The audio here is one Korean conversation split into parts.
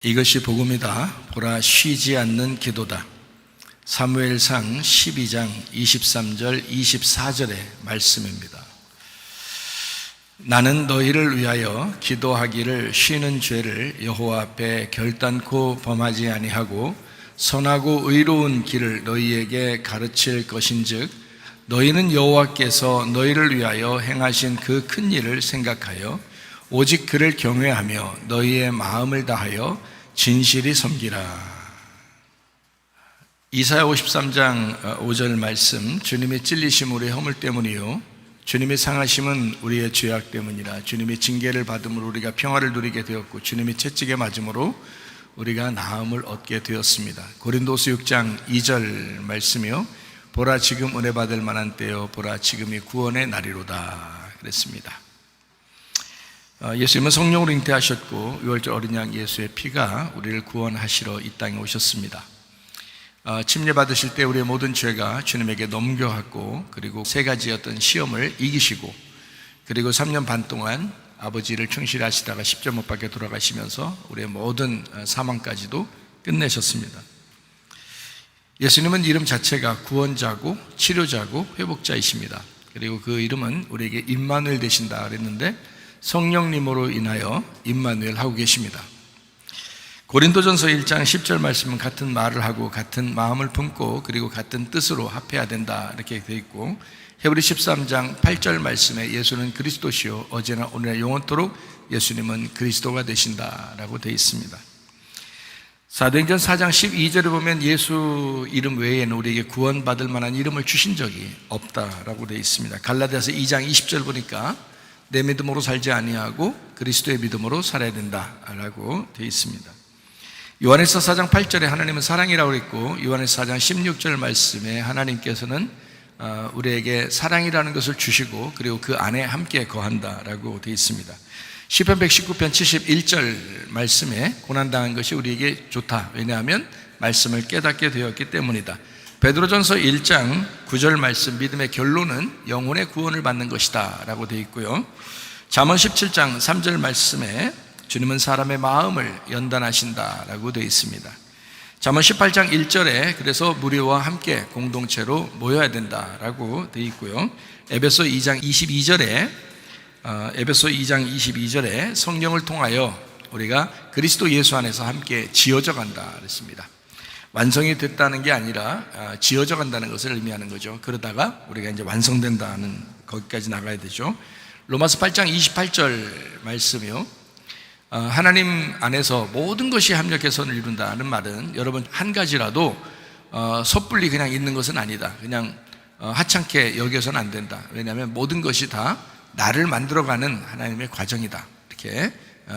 이것이 복음이다. 보라, 쉬지 않는 기도다. 사무엘상 12장 23절 24절의 말씀입니다. 나는 너희를 위하여 기도하기를 쉬는 죄를 여호와 앞에 결단코 범하지 아니하고 선하고 의로운 길을 너희에게 가르칠 것인즉 너희는 여호와께서 너희를 위하여 행하신 그 큰 일을 생각하여 오직 그를 경외하며 너희의 마음을 다하여 진실이 섬기라. 이사야 53장 5절 말씀, 주님의 찔리심 우리의 허물 때문이요 주님의 상하심은 우리의 죄악 때문이라. 주님의 징계를 받음으로 우리가 평화를 누리게 되었고 주님의 채찍에 맞음으로 우리가 나음을 얻게 되었습니다. 고린도서 6장 2절 말씀이요 보라 지금 은혜 받을 만한 때요 보라 지금이 구원의 날이로다 그랬습니다. 예수님은 성령으로 잉태하셨고 유월절 어린 양 예수의 피가 우리를 구원하시러 이 땅에 오셨습니다. 침례 받으실 때 우리의 모든 죄가 주님에게 넘겨갔고 그리고 세 가지 어떤 시험을 이기시고 그리고 3년 반 동안 아버지를 충실히 하시다가 십자가 못 박혀 돌아가시면서 우리의 모든 사망까지도 끝내셨습니다. 예수님은 이름 자체가 구원자고 치료자고 회복자이십니다. 그리고 그 이름은 우리에게 임마누엘 되신다 그랬는데 성령님으로 인하여 임마누엘 하고 계십니다. 고린도전서 1장 10절 말씀은 같은 말을 하고 같은 마음을 품고 그리고 같은 뜻으로 합해야 된다 이렇게 되어 있고, 헤브리 13장 8절 말씀에 예수는 그리스도시요 어제나 오늘나 영원토록 예수님은 그리스도가 되신다라고 되어 있습니다. 사도행전 4장 12절에 보면 예수 이름 외에는 우리에게 구원받을 만한 이름을 주신 적이 없다라고 되어 있습니다. 갈라디아서 2장 20절 보니까 내 믿음으로 살지 아니하고 그리스도의 믿음으로 살아야 된다라고 되어 있습니다. 요한일서 4장 8절에 하나님은 사랑이라고 했고 요한일서 4장 16절 말씀에 하나님께서는 우리에게 사랑이라는 것을 주시고 그리고 그 안에 함께 거한다라고 되어 있습니다. 시편 119편 71절 말씀에 고난당한 것이 우리에게 좋다. 왜냐하면 말씀을 깨닫게 되었기 때문이다. 베드로전서 1장 9절 말씀, 믿음의 결론은 영혼의 구원을 받는 것이다 라고 되어 있고요. 잠언 17장 3절 말씀에 주님은 사람의 마음을 연단하신다 라고 되어 있습니다. 잠언 18장 1절에 그래서 무리와 함께 공동체로 모여야 된다 라고 되어 있고요. 에베소 2장 22절에 성령을 통하여 우리가 그리스도 예수 안에서 함께 지어져 간다 그랬습니다. 완성이 됐다는 게 아니라 지어져 간다는 것을 의미하는 거죠. 그러다가 우리가 이제 완성된다는 거기까지 나가야 되죠. 로마서 8장 28절 말씀이요. 하나님 안에서 모든 것이 합력해 선을 이룬다는 말은 여러분 한 가지라도 섣불리 그냥 있는 것은 아니다. 그냥 하찮게 여겨서는 안 된다. 왜냐하면 모든 것이 다 나를 만들어가는 하나님의 과정이다. 이렇게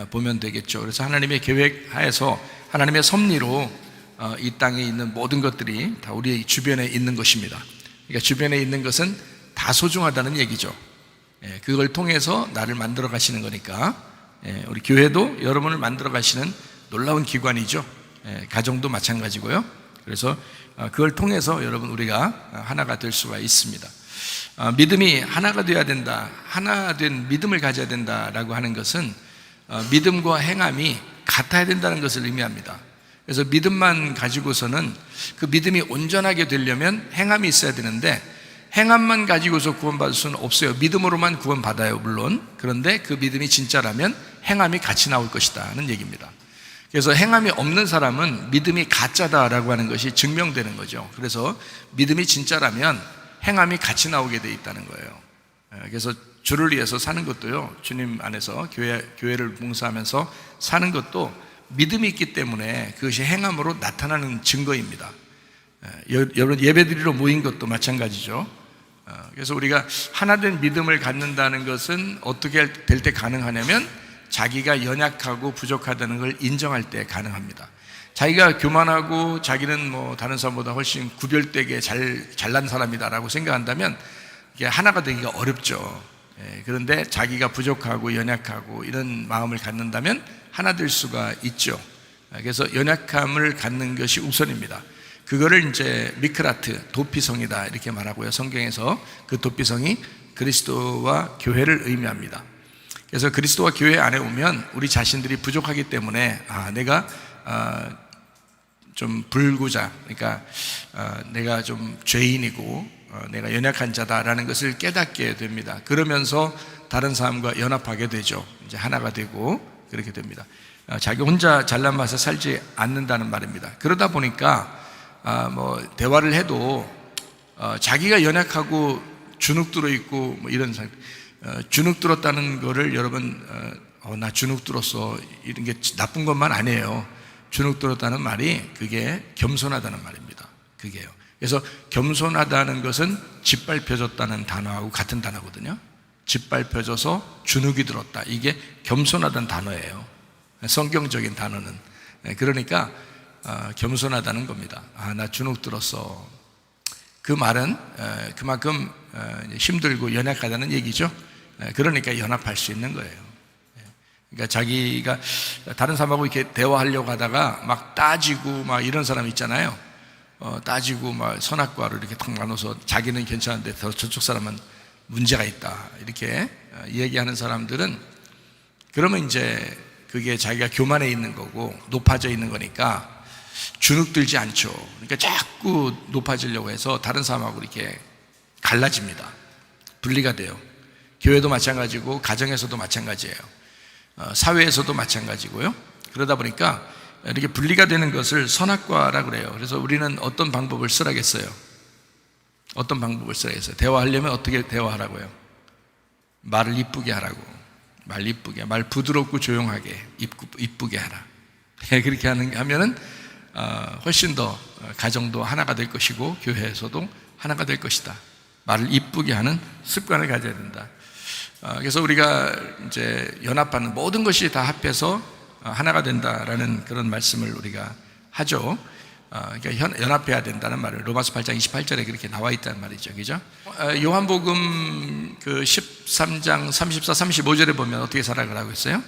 보면 되겠죠. 그래서 하나님의 계획 하에서 하나님의 섭리로 이 땅에 있는 모든 것들이 다 우리 주변에 있는 것입니다. 그러니까 주변에 있는 것은 다 소중하다는 얘기죠. 그걸 통해서 나를 만들어 가시는 거니까 우리 교회도 여러분을 만들어 가시는 놀라운 기관이죠. 가정도 마찬가지고요. 그래서 그걸 통해서 여러분 우리가 하나가 될 수가 있습니다. 믿음이 하나가 되어야 된다, 하나 된 믿음을 가져야 된다라고 하는 것은 믿음과 행함이 같아야 된다는 것을 의미합니다. 그래서 믿음만 가지고서는 그 믿음이 온전하게 되려면 행함이 있어야 되는데 행함만 가지고서 구원받을 수는 없어요. 믿음으로만 구원받아요 물론. 그런데 그 믿음이 진짜라면 행함이 같이 나올 것이다는 얘기입니다. 그래서 행함이 없는 사람은 믿음이 가짜다라고 하는 것이 증명되는 거죠. 그래서 믿음이 진짜라면 행함이 같이 나오게 돼 있다는 거예요. 그래서 주를 위해서 사는 것도요, 주님 안에서 교회를 봉사하면서 사는 것도 믿음이 있기 때문에 그것이 행함으로 나타나는 증거입니다. 여러분 예배드리러 모인 것도 마찬가지죠. 그래서 우리가 하나된 믿음을 갖는다는 것은 어떻게 될 때 가능하냐면 자기가 연약하고 부족하다는 걸 인정할 때 가능합니다. 자기가 교만하고 자기는 뭐 다른 사람보다 훨씬 구별되게 잘난 사람이다라고 생각한다면 이게 하나가 되기가 어렵죠. 그런데 자기가 부족하고 연약하고 이런 마음을 갖는다면 하나 될 수가 있죠. 그래서 연약함을 갖는 것이 우선입니다. 그거를 이제 미크라트, 도피성이다 이렇게 말하고요. 성경에서 그 도피성이 그리스도와 교회를 의미합니다. 그래서 그리스도와 교회 안에 오면 우리 자신들이 부족하기 때문에 내가 좀 불구자, 그러니까 내가 좀 죄인이고 내가 연약한 자다라는 것을 깨닫게 됩니다. 그러면서 다른 사람과 연합하게 되죠. 이제 하나가 되고 그렇게 됩니다. 자기 혼자 잘난 맛에 살지 않는다는 말입니다. 그러다 보니까 뭐 대화를 해도 자기가 연약하고 주눅 들어 있고 뭐 이런 상태, 주눅 들었다는 거를 여러분 나 주눅 들었어 이런 게 나쁜 것만 아니에요. 주눅 들었다는 말이 그게 겸손하다는 말입니다. 그게요. 그래서 겸손하다는 것은 짓밟혀졌다는 단어하고 같은 단어거든요. 짓밟혀져서 주눅이 들었다. 이게 겸손하다는 단어예요. 성경적인 단어는. 그러니까 겸손하다는 겁니다. 나 주눅 들었어. 그 말은 그만큼 힘들고 연약하다는 얘기죠. 그러니까 연합할 수 있는 거예요. 그러니까 자기가 다른 사람하고 이렇게 대화하려고 하다가 막 따지고 막 이런 사람 있잖아요. 따지고 막 선악과를 이렇게 탁 나눠서 자기는 괜찮은데 저쪽 사람은 문제가 있다 이렇게 얘기하는 사람들은, 그러면 이제 그게 자기가 교만해 있는 거고 높아져 있는 거니까 주눅 들지 않죠. 그러니까 자꾸 높아지려고 해서 다른 사람하고 이렇게 갈라집니다. 분리가 돼요. 교회도 마찬가지고 가정에서도 마찬가지예요. 사회에서도 마찬가지고요. 그러다 보니까 이렇게 분리가 되는 것을 선악과라 그래요. 그래서 우리는 어떤 방법을 쓰라겠어요? 어떤 방법을 쓰라겠어요? 대화하려면 어떻게 대화하라고요? 말을 이쁘게 하라고. 말 이쁘게, 말 부드럽고 조용하게 이쁘게 하라. 그렇게 하면은 훨씬 더 가정도 하나가 될 것이고 교회에서도 하나가 될 것이다. 말을 이쁘게 하는 습관을 가져야 된다. 그래서 우리가 이제 연합하는 모든 것이 다 합해서 하나가 된다라는 그런 말씀을 우리가 하죠. 그러니까 연합해야 된다는 말을 로마서 8장 28절에 그렇게 나와 있다는 말이죠. 그죠? 요한복음 그 13장 34, 35절에 보면 어떻게 사랑을 하고 있어요?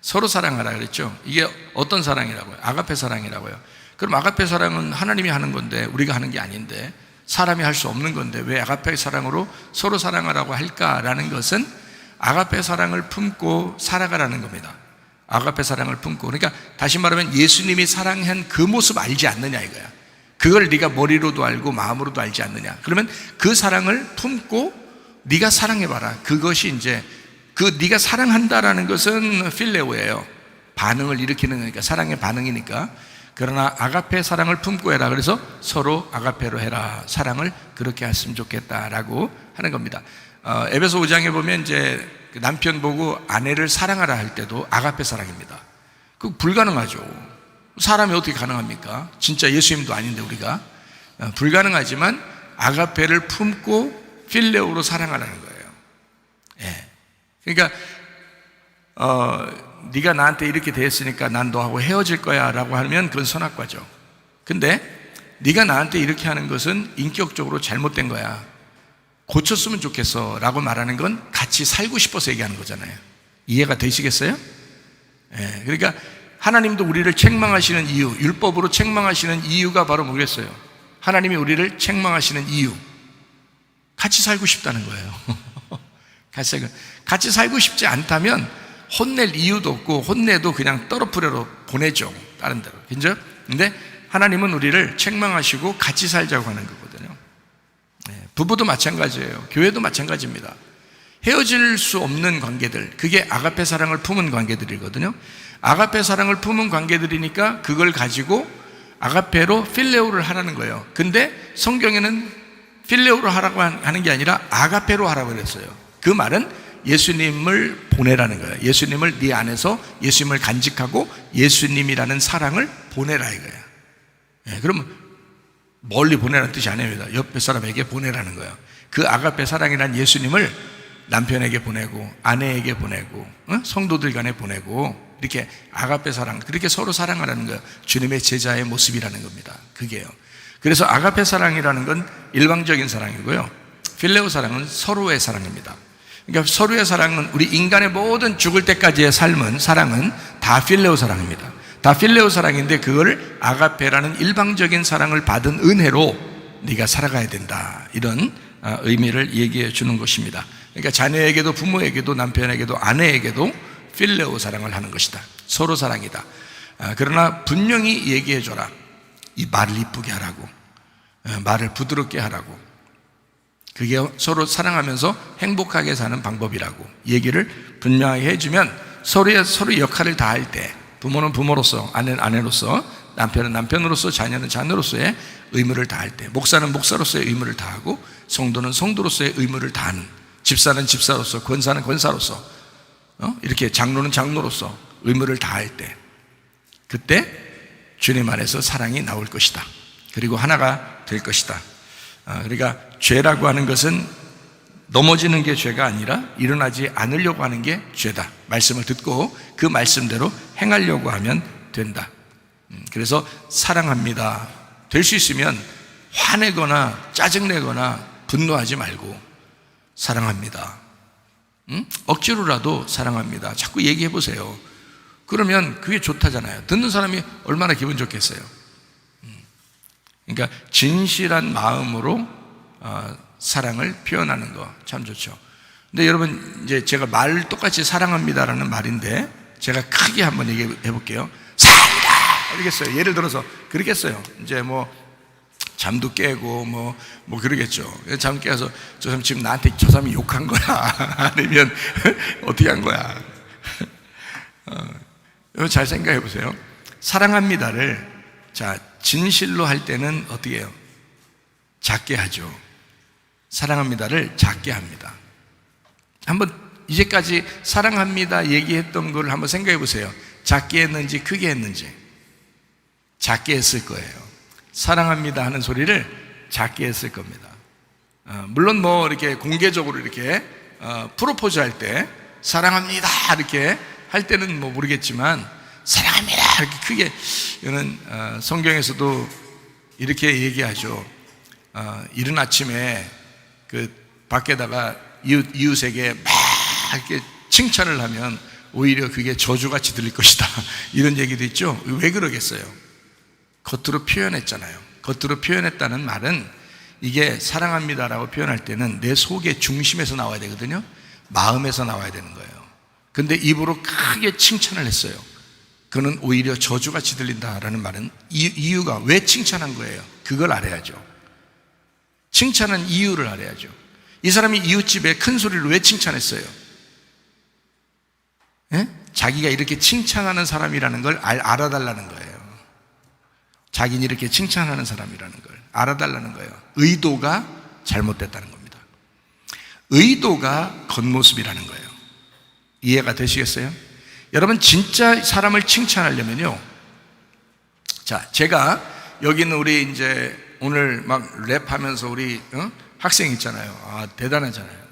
서로 사랑하라 그랬죠. 이게 어떤 사랑이라고요? 아가페 사랑이라고요. 그럼 아가페 사랑은 하나님이 하는 건데 우리가 하는 게 아닌데, 사람이 할 수 없는 건데 왜 아가페 사랑으로 서로 사랑하라고 할까라는 것은 아가페 사랑을 품고 살아가라는 겁니다. 아가페 사랑을 품고, 그러니까 다시 말하면 예수님이 사랑한 그 모습 알지 않느냐 이거야. 그걸 네가 머리로도 알고 마음으로도 알지 않느냐. 그러면 그 사랑을 품고 네가 사랑해봐라. 그것이 이제 그 네가 사랑한다라는 것은 필레오예요. 반응을 일으키는 거니까, 사랑의 반응이니까. 그러나 아가페 사랑을 품고 해라. 그래서 서로 아가페로 해라. 사랑을 그렇게 했으면 좋겠다라고 하는 겁니다. 에베소 5장에 보면 이제 남편 보고 아내를 사랑하라 할 때도 아가페 사랑입니다. 그거 불가능하죠. 사람이 어떻게 가능합니까? 진짜 예수님도 아닌데 우리가. 불가능하지만 아가페를 품고 필레오로 사랑하라는 거예요. 예. 그러니까 네가 나한테 이렇게 대했으니까 난 너하고 헤어질 거야 라고 하면 그건 선악과죠. 근데 네가 나한테 이렇게 하는 것은 인격적으로 잘못된 거야, 고쳤으면 좋겠어 라고 말하는 건 같이 살고 싶어서 얘기하는 거잖아요. 이해가 되시겠어요? 예, 그러니까 하나님도 우리를 책망하시는 이유, 율법으로 책망하시는 이유가 바로 뭐겠어요? 하나님이 우리를 책망하시는 이유, 같이 살고 싶다는 거예요. 같이 살고 싶지 않다면 혼낼 이유도 없고, 혼내도 그냥 떨어뜨려 보내죠, 다른 데로. 그죠? 근데 하나님은 우리를 책망하시고 같이 살자고 하는 거거든요. 부부도 마찬가지예요. 교회도 마찬가지입니다. 헤어질 수 없는 관계들, 그게 아가페 사랑을 품은 관계들이거든요. 아가페 사랑을 품은 관계들이니까 그걸 가지고 아가페로 필레오를 하라는 거예요. 근데 성경에는 필레오로 하라고 하는 게 아니라 아가페로 하라고 그랬어요. 그 말은 예수님을 보내라는 거예요. 예수님을 네 안에서 예수님을 간직하고 예수님이라는 사랑을 보내라 이거예요. 그러면 멀리 보내라는 뜻이 아닙니다. 옆에 사람에게 보내라는 거예요. 그 아가페 사랑이란 예수님을 남편에게 보내고 아내에게 보내고 성도들 간에 보내고, 이렇게 아가페 사랑, 그렇게 서로 사랑하라는 거예요. 주님의 제자의 모습이라는 겁니다. 그게요. 그래서 아가페 사랑이라는 건 일방적인 사랑이고요, 필레오 사랑은 서로의 사랑입니다. 그러니까 서로의 사랑은, 우리 인간의 모든 죽을 때까지의 삶은, 사랑은 다 필레오 사랑입니다. 다 필레오 사랑인데 그걸 아가페라는 일방적인 사랑을 받은 은혜로 네가 살아가야 된다, 이런 의미를 얘기해 주는 것입니다. 그러니까 자녀에게도 부모에게도 남편에게도 아내에게도 필레오 사랑을 하는 것이다. 서로 사랑이다. 그러나 분명히 얘기해줘라. 이 말을 이쁘게 하라고, 말을 부드럽게 하라고, 그게 서로 사랑하면서 행복하게 사는 방법이라고 얘기를 분명하게 해주면 서로 역할을 다할 때, 부모는 부모로서, 아내는 아내로서, 남편은 남편으로서, 자녀는 자녀로서의 의무를 다할 때, 목사는 목사로서의 의무를 다하고, 성도는 성도로서의 의무를 다하는, 집사는 집사로서, 권사는 권사로서, 이렇게 장로는 장로로서 의무를 다할 때, 그때 주님 안에서 사랑이 나올 것이다. 그리고 하나가 될 것이다. 그러니까 죄라고 하는 것은 넘어지는 게 죄가 아니라 일어나지 않으려고 하는 게 죄다. 말씀을 듣고 그 말씀대로 행하려고 하면 된다. 그래서 사랑합니다. 될 수 있으면 화내거나 짜증내거나 분노하지 말고 사랑합니다. 억지로라도 사랑합니다. 자꾸 얘기해 보세요. 그러면 그게 좋다잖아요. 듣는 사람이 얼마나 기분 좋겠어요. 그러니까 진실한 마음으로 사랑을 표현하는 거 참 좋죠. 근데 여러분, 이제 제가 말 똑같이 사랑합니다라는 말인데 제가 크게 한번 얘기해 볼게요. 사랑합니다! 알겠어요. 예를 들어서 그러겠어요. 이제 뭐 잠도 깨고 뭐 그러겠죠. 잠 깨서 저 사람 지금 나한테 저 사람이 욕한 거야 아니면 어떻게 한 거야. 잘 생각해 보세요. 사랑합니다를 자 진실로 할 때는 어떻게 해요? 작게 하죠. 사랑합니다를 작게 합니다. 한번 이제까지 사랑합니다 얘기했던 걸 한번 생각해 보세요. 작게 했는지 크게 했는지. 작게 했을 거예요. 사랑합니다 하는 소리를 작게 했을 겁니다. 물론 뭐 이렇게 공개적으로 이렇게 프로포즈 할 때 사랑합니다 이렇게 할 때는 뭐 모르겠지만 사랑합니다 이렇게 크게, 이거는 성경에서도 이렇게 얘기하죠. 이른 아침에 그 밖에다가 이웃에게 막 이렇게 칭찬을 하면 오히려 그게 저주같이 들릴 것이다 이런 얘기도 있죠. 왜 그러겠어요? 겉으로 표현했잖아요. 겉으로 표현했다는 말은 이게 사랑합니다라고 표현할 때는 내 속의 중심에서 나와야 되거든요. 마음에서 나와야 되는 거예요. 근데 입으로 크게 칭찬을 했어요. 그는 오히려 저주같이 들린다라는 말은 이유가 왜 칭찬한 거예요? 그걸 알아야죠. 칭찬한 이유를 알아야죠. 이 사람이 이웃집에 큰 소리를 왜 칭찬했어요? 예? 자기가 이렇게 칭찬하는 사람이라는 걸 알아달라는 거예요. 자기는 이렇게 칭찬하는 사람이라는 걸 알아달라는 거예요. 의도가 잘못됐다는 겁니다. 의도가 겉모습이라는 거예요. 이해가 되시겠어요? 여러분, 진짜 사람을 칭찬하려면요. 자, 제가 여기 있는 우리 이제 오늘 막 랩하면서 우리 학생 있잖아요. 대단하잖아요.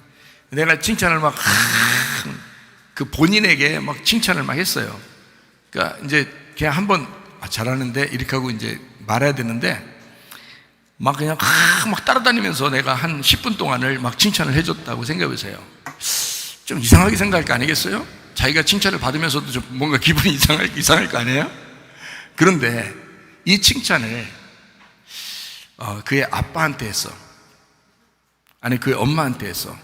내가 칭찬을 막 그 본인에게 막 칭찬을 막 했어요. 그러니까 이제 그냥 한번 잘하는데 이렇게 하고 이제 말해야 되는데 막 그냥 막 따라다니면서 내가 한 10분 동안을 막 칭찬을 해줬다고 생각해 보세요. 좀 이상하게 생각할 거 아니겠어요? 자기가 칭찬을 받으면서도 좀 뭔가 기분이 이상할 거 아니에요? 그런데 이 칭찬을 그의 아빠한테 했어. 아니 그의 엄마한테 했어.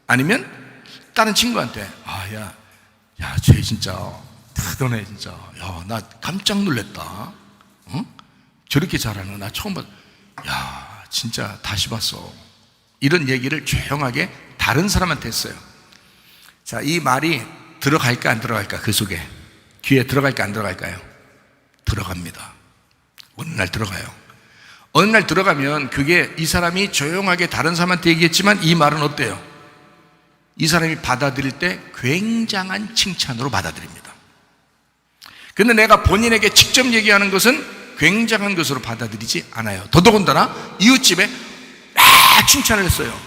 아니면 다른 친구한테 야, 쟤 진짜 대단해 진짜. 야, 나 깜짝 놀랐다. 저렇게 잘하는 나 처음 봤. 야, 진짜 다시 봤어. 이런 얘기를 조용하게 다른 사람한테 했어요. 자, 이 말이 들어갈까 안 들어갈까? 그 속에 귀에 들어갈까 안 들어갈까요? 들어갑니다. 어느 날 들어가요. 어느 날 들어가면 그게 이 사람이 조용하게 다른 사람한테 얘기했지만 이 말은 어때요? 이 사람이 받아들일 때 굉장한 칭찬으로 받아들입니다. 근데 내가 본인에게 직접 얘기하는 것은 굉장한 것으로 받아들이지 않아요. 더더군다나 이웃집에 막 칭찬을 했어요.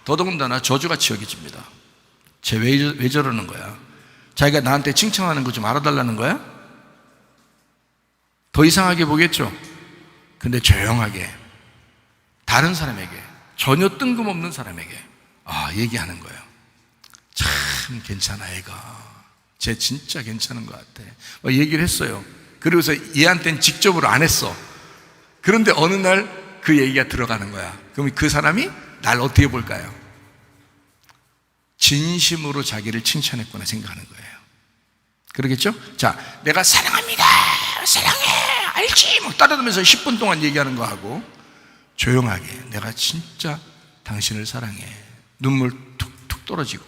더더군다나 저주같이 여겨집니다. 쟤 왜 저러는 거야? 자기가 나한테 칭찬하는 거 좀 알아달라는 거야? 더 이상하게 보겠죠? 근데 조용하게 다른 사람에게, 전혀 뜬금없는 사람에게 얘기하는 거예요. 참 괜찮아 애가. 쟤 진짜 괜찮은 것 같아. 얘기를 했어요. 그리고서 얘한테는 직접으로 안 했어. 그런데 어느 날 그 얘기가 들어가는 거야. 그럼 그 사람이 날 어떻게 볼까요? 진심으로 자기를 칭찬했구나 생각하는 거예요. 그러겠죠? 자, 내가 사랑합니다, 사랑해, 알지? 막 따라다니면서 10분 동안 얘기하는 거 하고 조용하게 내가 진짜 당신을 사랑해, 눈물 툭툭 떨어지고,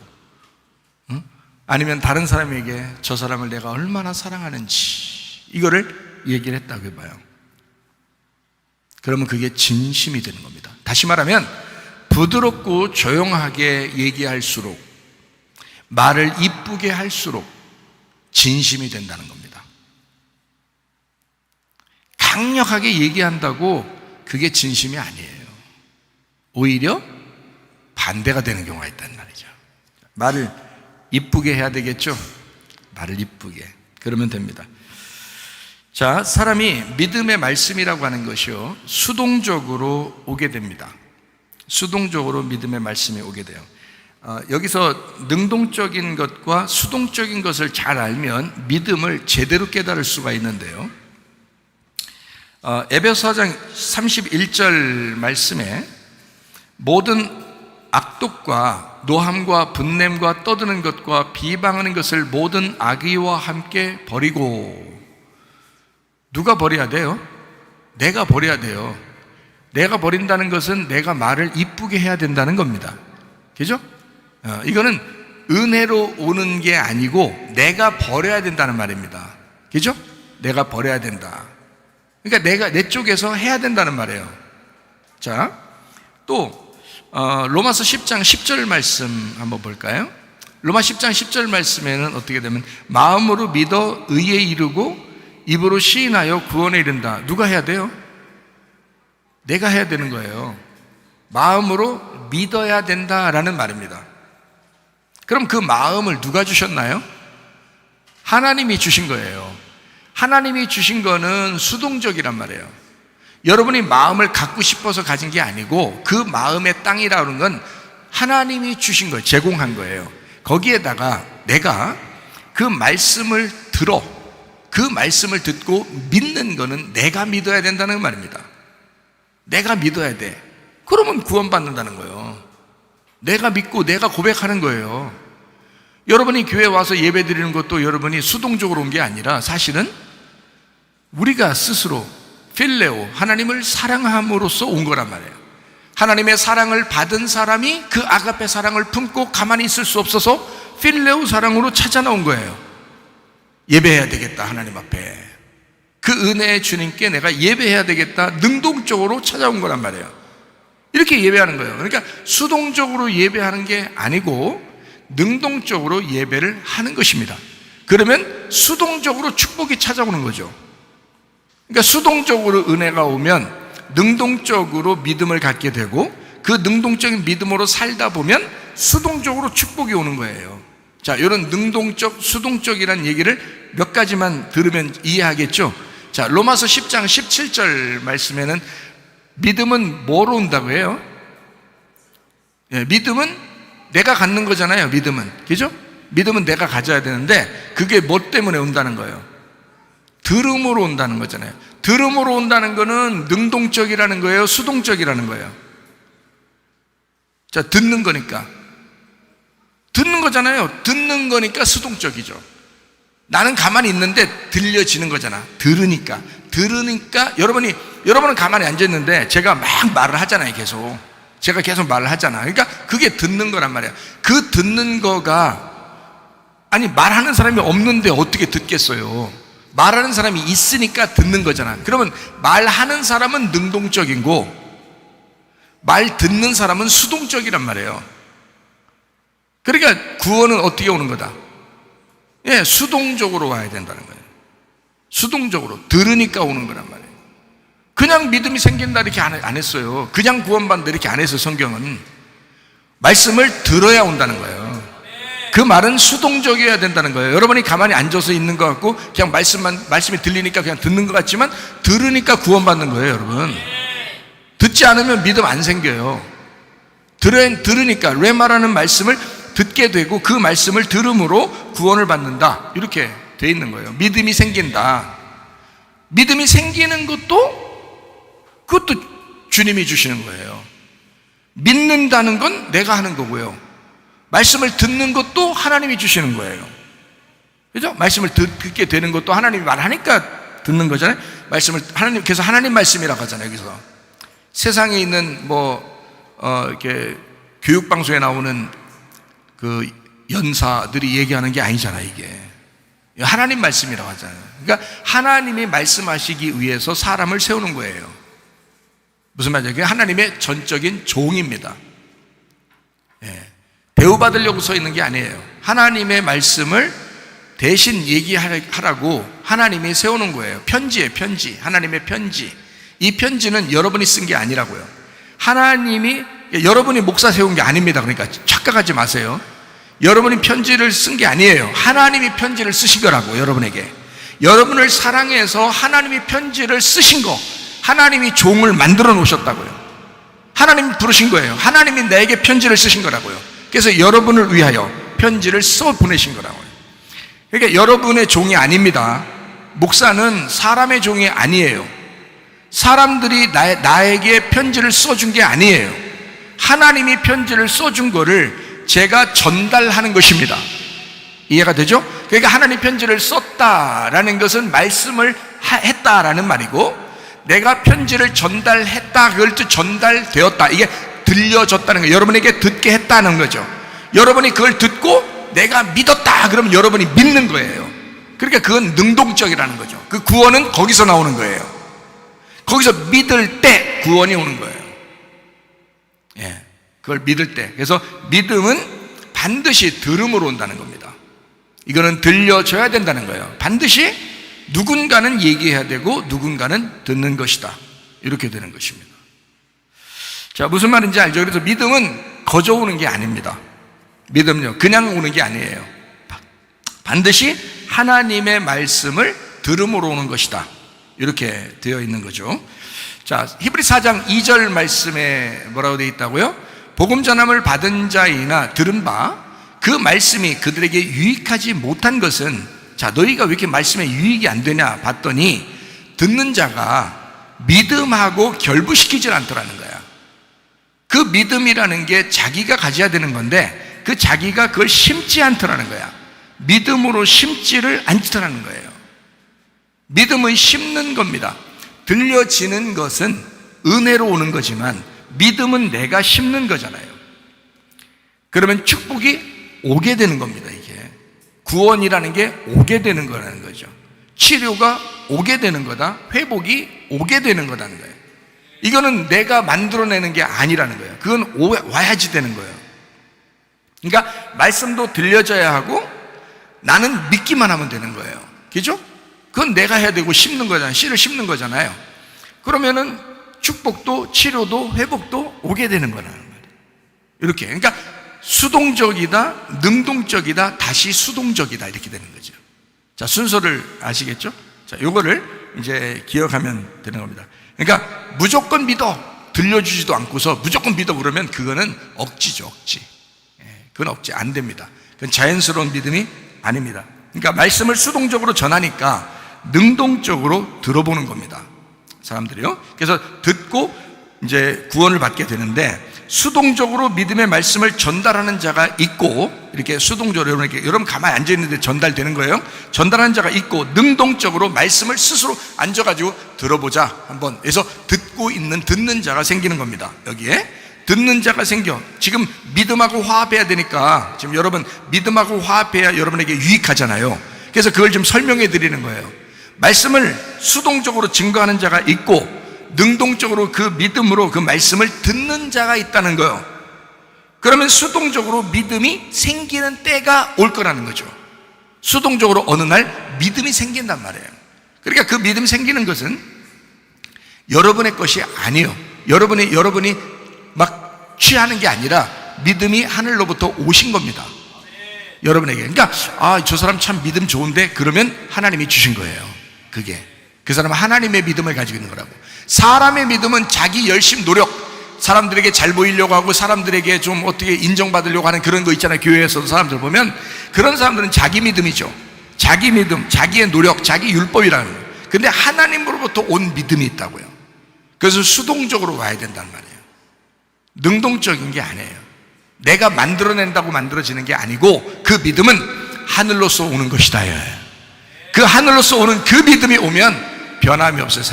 응? 아니면 다른 사람에게 저 사람을 내가 얼마나 사랑하는지 이거를 얘기를 했다고 해봐요. 그러면 그게 진심이 되는 겁니다. 다시 말하면 부드럽고 조용하게 얘기할수록, 말을 이쁘게 할수록 진심이 된다는 겁니다. 강력하게 얘기한다고 그게 진심이 아니에요. 오히려 반대가 되는 경우가 있단 말이죠. 말을 이쁘게 해야 되겠죠? 말을 이쁘게. 그러면 됩니다. 자, 사람이 믿음의 말씀이라고 하는 것이요, 수동적으로 오게 됩니다. 수동적으로 믿음의 말씀이 오게 돼요. 여기서 능동적인 것과 수동적인 것을 잘 알면 믿음을 제대로 깨달을 수가 있는데요. 에베소 4장 31절 말씀에 모든 악독과 노함과 분냄과 떠드는 것과 비방하는 것을 모든 악의와 함께 버리고. 누가 버려야 돼요? 내가 버려야 돼요. 내가 버린다는 것은 내가 말을 이쁘게 해야 된다는 겁니다. 그죠? 이거는 은혜로 오는 게 아니고 내가 버려야 된다는 말입니다. 그죠? 내가 버려야 된다. 그러니까 내가 내 쪽에서 해야 된다는 말이에요. 자, 또 로마서 10장 10절 말씀 한번 볼까요? 로마 10장 10절 말씀에는 어떻게 되면 마음으로 믿어 의에 이르고 입으로 시인하여 구원에 이른다. 누가 해야 돼요? 내가 해야 되는 거예요. 마음으로 믿어야 된다라는 말입니다. 그럼 그 마음을 누가 주셨나요? 하나님이 주신 거예요. 하나님이 주신 거는 수동적이란 말이에요. 여러분이 마음을 갖고 싶어서 가진 게 아니고 그 마음의 땅이라는 건 하나님이 주신 거예요. 제공한 거예요. 거기에다가 내가 그 말씀을 들어, 그 말씀을 듣고 믿는 거는 내가 믿어야 된다는 말입니다. 내가 믿어야 돼. 그러면 구원받는다는 거예요. 내가 믿고 내가 고백하는 거예요. 여러분이 교회 와서 예배 드리는 것도 여러분이 수동적으로 온 게 아니라 사실은 우리가 스스로 필레오, 하나님을 사랑함으로써 온 거란 말이에요. 하나님의 사랑을 받은 사람이 그 아가페 사랑을 품고 가만히 있을 수 없어서 필레오 사랑으로 찾아 나온 거예요. 예배해야 되겠다, 하나님 앞에. 그 은혜의 주님께 내가 예배해야 되겠다, 능동적으로 찾아온 거란 말이에요. 이렇게 예배하는 거예요. 그러니까 수동적으로 예배하는 게 아니고 능동적으로 예배를 하는 것입니다. 그러면 수동적으로 축복이 찾아오는 거죠. 그러니까 수동적으로 은혜가 오면 능동적으로 믿음을 갖게 되고 그 능동적인 믿음으로 살다 보면 수동적으로 축복이 오는 거예요. 자, 이런 능동적, 수동적이라는 얘기를 몇 가지만 들으면 이해하겠죠? 자, 로마서 10장 17절 말씀에는 믿음은 뭐로 온다고 해요? 예, 믿음은 내가 갖는 거잖아요. 믿음은, 그죠? 믿음은 내가 가져야 되는데 그게 뭐 때문에 온다는 거예요? 들음으로 온다는 거잖아요. 들음으로 온다는 거는 능동적이라는 거예요? 수동적이라는 거예요? 자, 듣는 거니까. 듣는 거잖아요. 듣는 거니까 수동적이죠. 나는 가만히 있는데 들려지는 거잖아. 들으니까 여러분은 가만히 앉아있는데 제가 막 말을 하잖아요. 제가 계속 말을 하잖아. 그러니까 그게 듣는 거란 말이야. 그 듣는 거가, 아니 말하는 사람이 없는데 어떻게 듣겠어요? 말하는 사람이 있으니까 듣는 거잖아. 그러면 말하는 사람은 능동적인 거, 말 듣는 사람은 수동적이란 말이에요. 그러니까 구원은 어떻게 오는 거다? 예, 수동적으로 와야 된다는 거예요. 수동적으로 들으니까 오는 거란 말이에요. 그냥 믿음이 생긴다 이렇게 안 했어요. 그냥 구원받는다 이렇게 안 했어요. 성경은 말씀을 들어야 온다는 거예요. 그 말은 수동적이어야 된다는 거예요. 여러분이 가만히 앉아서 있는 것 같고 그냥 말씀이 들리니까 그냥 듣는 것 같지만 들으니까 구원받는 거예요. 여러분, 듣지 않으면 믿음 안 생겨요. 들으니까 레마라는 말씀을 듣게 되고 그 말씀을 들음으로 구원을 받는다, 이렇게 돼 있는 거예요. 믿음이 생긴다. 믿음이 생기는 그것도 주님이 주시는 거예요. 믿는다는 건 내가 하는 거고요. 말씀을 듣는 것도 하나님이 주시는 거예요. 그죠? 말씀을 듣게 되는 것도 하나님이 말하니까 듣는 거잖아요. 말씀을 하나님께서 하나님 말씀이라고 하잖아요. 여기서 세상에 있는 이렇게 교육 방송에 나오는 그 연사들이 얘기하는 게 아니잖아요. 이게 하나님 말씀이라고 하잖아요. 그러니까 하나님이 말씀하시기 위해서 사람을 세우는 거예요. 무슨 말이죠? 그게 하나님의 전적인 종입니다. 대우받으려고 서 있는 게 아니에요. 하나님의 말씀을 대신 얘기하라고 하나님이 세우는 거예요. 편지예요, 편지. 하나님의 편지. 이 편지는 여러분이 쓴 게 아니라고요. 하나님이, 여러분이 목사 세운 게 아닙니다. 그러니까 착각하지 마세요. 여러분이 편지를 쓴 게 아니에요. 하나님이 편지를 쓰신 거라고, 여러분에게. 여러분을 사랑해서 하나님이 편지를 쓰신 거, 하나님이 종을 만들어 놓으셨다고요. 하나님이 부르신 거예요. 하나님이 나에게 편지를 쓰신 거라고요. 그래서 여러분을 위하여 편지를 써 보내신 거라고요. 그러니까 여러분의 종이 아닙니다. 목사는 사람의 종이 아니에요. 사람들이 나에게 편지를 써준 게 아니에요. 하나님이 편지를 써준 거를 제가 전달하는 것입니다. 이해가 되죠? 그러니까 하나님 편지를 썼다라는 것은 말씀을 했다라는 말이고, 내가 편지를 전달했다, 그걸 또 전달되었다, 이게 들려졌다는 거예요. 여러분에게 듣게 했다는 거죠. 여러분이 그걸 듣고 내가 믿었다 그러면 여러분이 믿는 거예요. 그러니까 그건 능동적이라는 거죠. 그 구원은 거기서 나오는 거예요. 거기서 믿을 때 구원이 오는 거예요. 그걸 믿을 때. 그래서 믿음은 반드시 들음으로 온다는 겁니다. 이거는 들려줘야 된다는 거예요. 반드시 누군가는 얘기해야 되고 누군가는 듣는 것이다, 이렇게 되는 것입니다. 자, 무슨 말인지 알죠? 그래서 믿음은 거저 오는 게 아닙니다. 믿음요, 그냥 오는 게 아니에요. 반드시 하나님의 말씀을 들음으로 오는 것이다, 이렇게 되어 있는 거죠. 자, 히브리서 4장 2절 말씀에 뭐라고 되어 있다고요? 복음 전함을 받은 자이나 들은 바 그 말씀이 그들에게 유익하지 못한 것은, 자, 너희가 왜 이렇게 말씀에 유익이 안 되냐 봤더니 듣는 자가 믿음하고 결부시키질 않더라는 거야. 그 믿음이라는 게 자기가 가져야 되는 건데 그 자기가 그걸 심지 않더라는 거야. 믿음으로 심지를 않더라는 거예요. 믿음은 심는 겁니다. 들려지는 것은 은혜로 오는 거지만 믿음은 내가 심는 거잖아요. 그러면 축복이 오게 되는 겁니다. 이게 구원이라는 게 오게 되는 거라는 거죠. 치료가 오게 되는 거다, 회복이 오게 되는 거라는 거예요. 이거는 내가 만들어내는 게 아니라는 거예요. 그건 와야지 되는 거예요. 그러니까 말씀도 들려져야 하고 나는 믿기만 하면 되는 거예요. 그죠? 그건 내가 해야 되고 심는 거잖아요. 씨를 심는 거잖아요. 그러면은 축복도 치료도 회복도 오게 되는 거라는 거예요. 이렇게. 그러니까 수동적이다, 능동적이다, 다시 수동적이다, 이렇게 되는 거죠. 자, 순서를 아시겠죠? 자, 요거를 이제 기억하면 되는 겁니다. 그러니까 무조건 믿어, 들려주지도 않고서 무조건 믿어 그러면 그거는 억지죠, 억지. 그건 억지, 안 됩니다. 그건 자연스러운 믿음이 아닙니다. 그러니까 말씀을 수동적으로 전하니까 능동적으로 들어보는 겁니다, 사람들이요. 그래서 듣고 이제 구원을 받게 되는데, 수동적으로 믿음의 말씀을 전달하는 자가 있고, 이렇게 수동적으로 여러분 가만히 앉아 있는데 전달되는 거예요. 전달하는 자가 있고, 능동적으로 말씀을 스스로 앉아가지고 들어보자 한번. 그래서 듣는 자가 생기는 겁니다. 여기에 듣는 자가 생겨. 지금 믿음하고 화합해야 되니까, 지금 여러분 믿음하고 화합해야 여러분에게 유익하잖아요. 그래서 그걸 좀 설명해 드리는 거예요. 말씀을 수동적으로 증거하는 자가 있고, 능동적으로 그 믿음으로 그 말씀을 듣는 자가 있다는 거예요. 그러면 수동적으로 믿음이 생기는 때가 올 거라는 거죠. 수동적으로 어느 날 믿음이 생긴단 말이에요. 그러니까 그 믿음이 생기는 것은 여러분의 것이 아니에요. 여러분이 막 취하는 게 아니라 믿음이 하늘로부터 오신 겁니다, 여러분에게. 그러니까 저 사람 참 믿음 좋은데, 그러면 하나님이 주신 거예요. 그게 그 사람은 하나님의 믿음을 가지고 있는 거라고. 사람의 믿음은 자기 열심 노력, 사람들에게 잘 보이려고 하고 사람들에게 좀 어떻게 인정받으려고 하는 그런 거 있잖아요. 교회에서도 사람들 보면 그런 사람들은 자기 믿음이죠. 자기 믿음, 자기의 노력, 자기 율법이라는 거예요. 근데 하나님으로부터 온 믿음이 있다고요. 그래서 수동적으로 와야 된단 말이에요. 능동적인 게 아니에요. 내가 만들어낸다고 만들어지는 게 아니고, 그 믿음은 하늘로서 오는 것이다. 그 하늘로서 오는 그 믿음이 오면 변함이 없어요.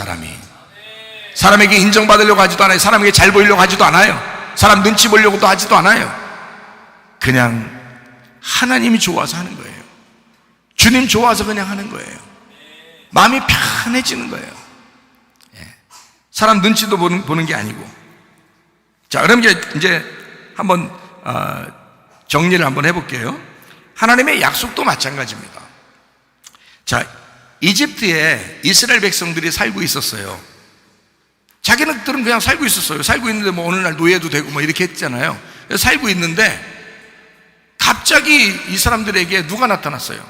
사람에게 인정받으려고 하지도 않아요. 사람에게 잘 보이려고 하지도 않아요. 사람 눈치 보려고도 하지도 않아요. 그냥 하나님이 좋아서 하는 거예요. 주님 좋아서 그냥 하는 거예요. 마음이 편해지는 거예요. 사람 눈치도 보는 게 아니고. 자, 그럼 이제 한번 정리를 한번 해볼게요. 하나님의 약속도 마찬가지입니다. 자, 이집트에 이스라엘 백성들이 살고 있었어요. 자기네들은 그냥 살고 있었어요. 살고 있는데 뭐 어느 날 노예도 되고 뭐 이렇게 했잖아요. 살고 있는데 갑자기 이 사람들에게 누가 나타났어요?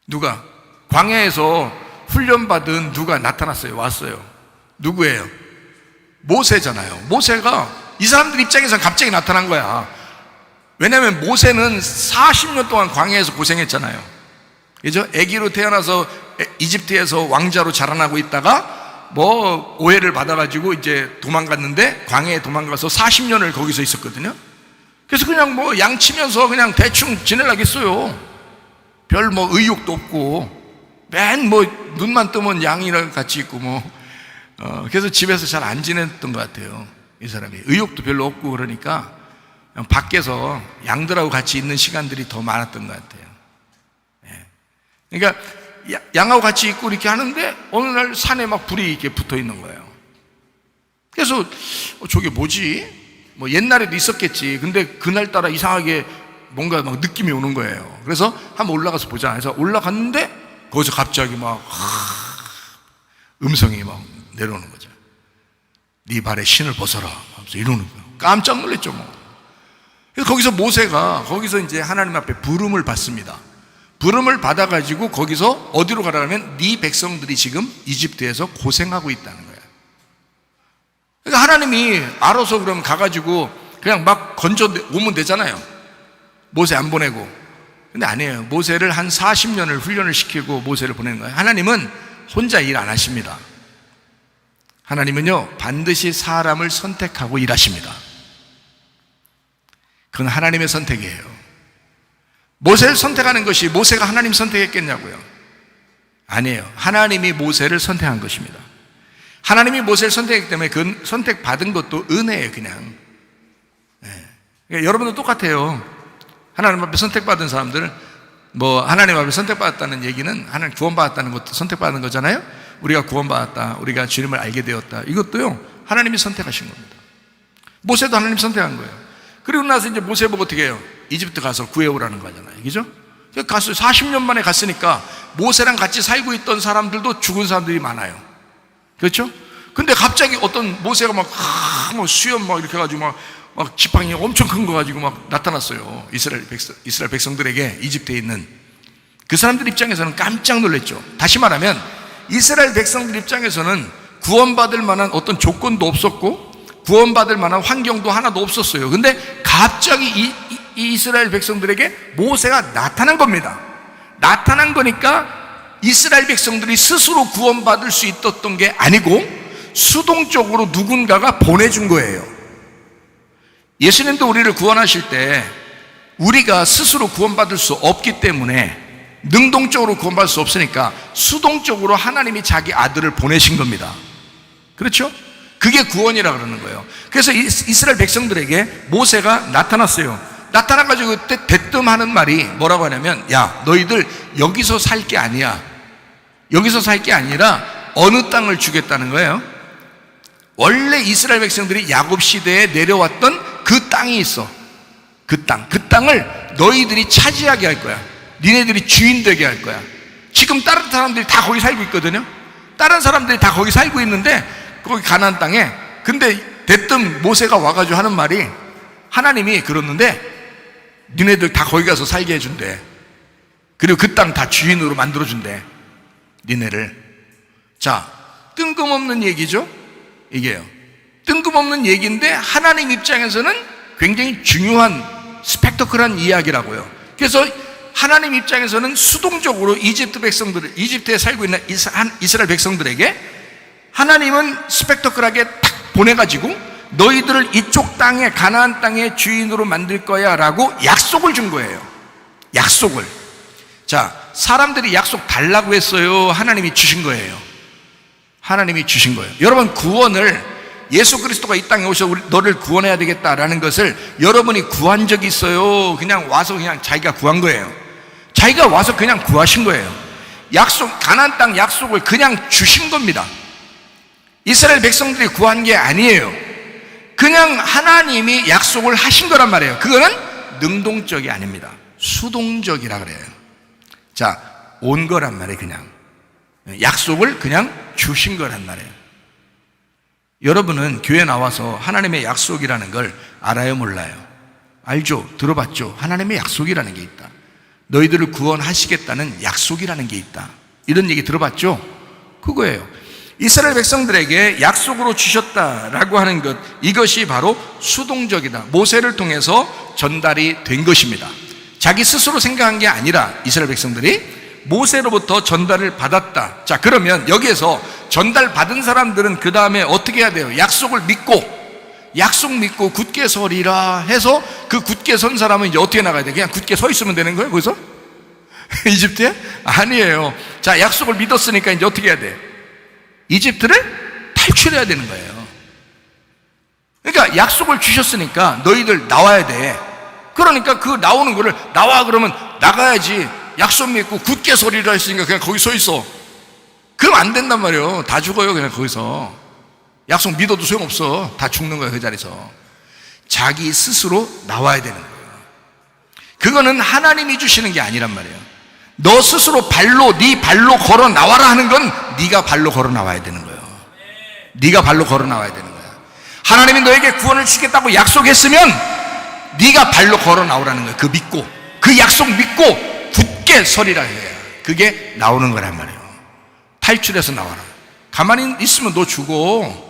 누가? 광야에서 훈련받은 누가 나타났어요. 왔어요. 누구예요? 모세잖아요. 모세가 이 사람들 입장에서는 갑자기 나타난 거야. 왜냐하면 모세는 40년 동안 광야에서 고생했잖아요. 그죠? 아기로 태어나서 이집트에서 왕자로 자라나고 있다가 뭐 오해를 받아가지고 이제 도망갔는데 광야에 도망가서 40년을 거기서 있었거든요. 그래서 그냥 뭐 양치면서 그냥 대충 지내려겠어요. 별 뭐 의욕도 없고 맨 뭐 눈만 뜨면 양이랑 같이 있고 그래서 집에서 잘 안 지냈던 것 같아요. 이 사람이 의욕도 별로 없고 그러니까 그냥 밖에서 양들하고 같이 있는 시간들이 더 많았던 것 같아요. 그러니까 양하고 같이 있고 이렇게 하는데 어느 날 산에 막 불이 이렇게 붙어 있는 거예요. 그래서 저게 뭐지? 뭐 옛날에도 있었겠지. 근데 그날따라 이상하게 뭔가 막 느낌이 오는 거예요. 그래서 한번 올라가서 보자 해서 올라갔는데 거기서 갑자기 막 음성이 막 내려오는 거죠. 네 발에 신을 벗어라 하면서 이러는 거예요. 깜짝 놀랐죠 뭐. 그래서 거기서 모세가 거기서 이제 하나님 앞에 부름을 받습니다. 부름을 받아가지고 거기서 어디로 가라면 네 백성들이 지금 이집트에서 고생하고 있다는 거예요. 그러니까 하나님이 알아서 그럼 가가지고 그냥 막 건져 오면 되잖아요. 모세 안 보내고. 근데 아니에요. 모세를 한 40년을 훈련을 시키고 모세를 보내는 거예요. 하나님은 혼자 일 안 하십니다. 하나님은요 반드시 사람을 선택하고 일하십니다. 그건 하나님의 선택이에요. 모세를 선택하는 것이 모세가 하나님 선택했겠냐고요? 아니에요. 하나님이 모세를 선택한 것입니다. 하나님이 모세를 선택했기 때문에 그 선택받은 것도 은혜예요. 그냥 그러니까 여러분도 똑같아요. 하나님 앞에 선택받은 사람들 뭐 하나님 앞에 선택받았다는 얘기는 하나님 구원받았다는 것도 선택받은 거잖아요. 우리가 구원받았다, 우리가 주님을 알게 되었다, 이것도요 하나님이 선택하신 겁니다. 모세도 하나님 선택한 거예요. 그리고 나서 이제 모세 보고 어떻게 해요? 이집트 가서 구해오라는 거잖아요. 그죠? 갔어요. 40년 만에 갔으니까 모세랑 같이 살고 있던 사람들도 죽은 사람들이 많아요. 그렇죠? 근데 갑자기 어떤 모세가 막 수염 막 이렇게 해가지고 막 지팡이 엄청 큰 거 가지고 막 나타났어요. 이스라엘 백성들에게 이집트에 있는 그 사람들 입장에서는 깜짝 놀랐죠. 다시 말하면 이스라엘 백성들 입장에서는 구원받을 만한 어떤 조건도 없었고 구원받을 만한 환경도 하나도 없었어요. 근데 갑자기 이 이스라엘 백성들에게 모세가 나타난 겁니다. 나타난 거니까 이스라엘 백성들이 스스로 구원받을 수 있었던 게 아니고 수동적으로 누군가가 보내준 거예요. 예수님도 우리를 구원하실 때 우리가 스스로 구원받을 수 없기 때문에 능동적으로 구원받을 수 없으니까 수동적으로 하나님이 자기 아들을 보내신 겁니다. 그렇죠? 그게 구원이라 그러는 거예요. 그래서 이스라엘 백성들에게 모세가 나타났어요. 나타나가지고 그때 대뜸하는 말이 뭐라고 하냐면, 야, 너희들 여기서 살 게 아니야. 여기서 살 게 아니라 어느 땅을 주겠다는 거예요. 원래 이스라엘 백성들이 야곱 시대에 내려왔던 그 땅이 있어. 그 땅을 너희들이 차지하게 할 거야. 니네들이 주인 되게 할 거야. 지금 다른 사람들이 다 거기 살고 있거든요. 다른 사람들이 다 거기 살고 있는데 거기 가나안 땅에. 근데 대뜸 모세가 와가지고 하는 말이, 하나님이 그러는데 니네들 다 거기 가서 살게 해준대. 그리고 그 땅 다 주인으로 만들어준대, 니네를. 자, 뜬금없는 얘기죠, 이게요. 뜬금없는 얘기인데 하나님 입장에서는 굉장히 중요한 스펙터클한 이야기라고요. 그래서 하나님 입장에서는 수동적으로 이집트에 살고 있는 이스라엘 백성들에게 하나님은 스펙터클하게 탁 보내가지고 너희들을 이쪽 땅에, 가나안 땅의 주인으로 만들 거야 라고 약속을 준 거예요. 약속을. 자, 사람들이 약속 달라고 했어요? 하나님이 주신 거예요? 하나님이 주신 거예요. 여러분, 구원을 예수 그리스도가 이 땅에 오셔서 너를 구원해야 되겠다라는 것을 여러분이 구한 적이 있어요? 그냥 와서 그냥 자기가 구한 거예요? 자기가 와서 그냥 구하신 거예요. 약속, 가나안 땅 약속을 그냥 주신 겁니다. 이스라엘 백성들이 구한 게 아니에요. 그냥 하나님이 약속을 하신 거란 말이에요. 그거는 능동적이 아닙니다. 수동적이라 그래요. 자, 온 거란 말이에요. 그냥 약속을 그냥 주신 거란 말이에요. 여러분은 교회 나와서 하나님의 약속이라는 걸 알아요, 몰라요? 알죠? 들어봤죠? 하나님의 약속이라는 게 있다. 너희들을 구원하시겠다는 약속이라는 게 있다. 이런 얘기 들어봤죠? 그거예요. 이스라엘 백성들에게 약속으로 주셨다라고 하는 것, 이것이 바로 수동적이다. 모세를 통해서 전달이 된 것입니다. 자기 스스로 생각한 게 아니라 이스라엘 백성들이 모세로부터 전달을 받았다. 자, 그러면 여기에서 전달 받은 사람들은 그 다음에 어떻게 해야 돼요? 약속을 믿고, 약속 믿고 굳게 서리라 해서 그 굳게 선 사람은 이제 어떻게 나가야 돼? 그냥 굳게 서 있으면 되는 거예요? 거기서? 이집트에? 아니에요. 자, 약속을 믿었으니까 이제 어떻게 해야 돼? 이집트를 탈출해야 되는 거예요. 그러니까 약속을 주셨으니까 너희들 나와야 돼. 그러니까 그 나오는 거를 나와 그러면 나가야지. 약속 믿고 굳게 서리라 했으니까 그냥 거기 서 있어. 그럼 안 된단 말이에요. 다 죽어요, 그냥 거기서. 약속 믿어도 소용없어. 다 죽는 거예요, 그 자리에서. 자기 스스로 나와야 되는 거예요. 그거는 하나님이 주시는 게 아니란 말이에요. 너 스스로 네 발로 걸어 나와라 하는 건 네가 발로 걸어 나와야 되는 거예요. 네가 발로 걸어 나와야 되는 거야. 하나님이 너에게 구원을 주겠다고 약속했으면 네가 발로 걸어 나오라는 거예요. 그 믿고, 그 약속 믿고 굳게 서리라 해야 그게 나오는 거란 말이에요. 탈출해서 나와라. 가만히 있으면 너 죽어.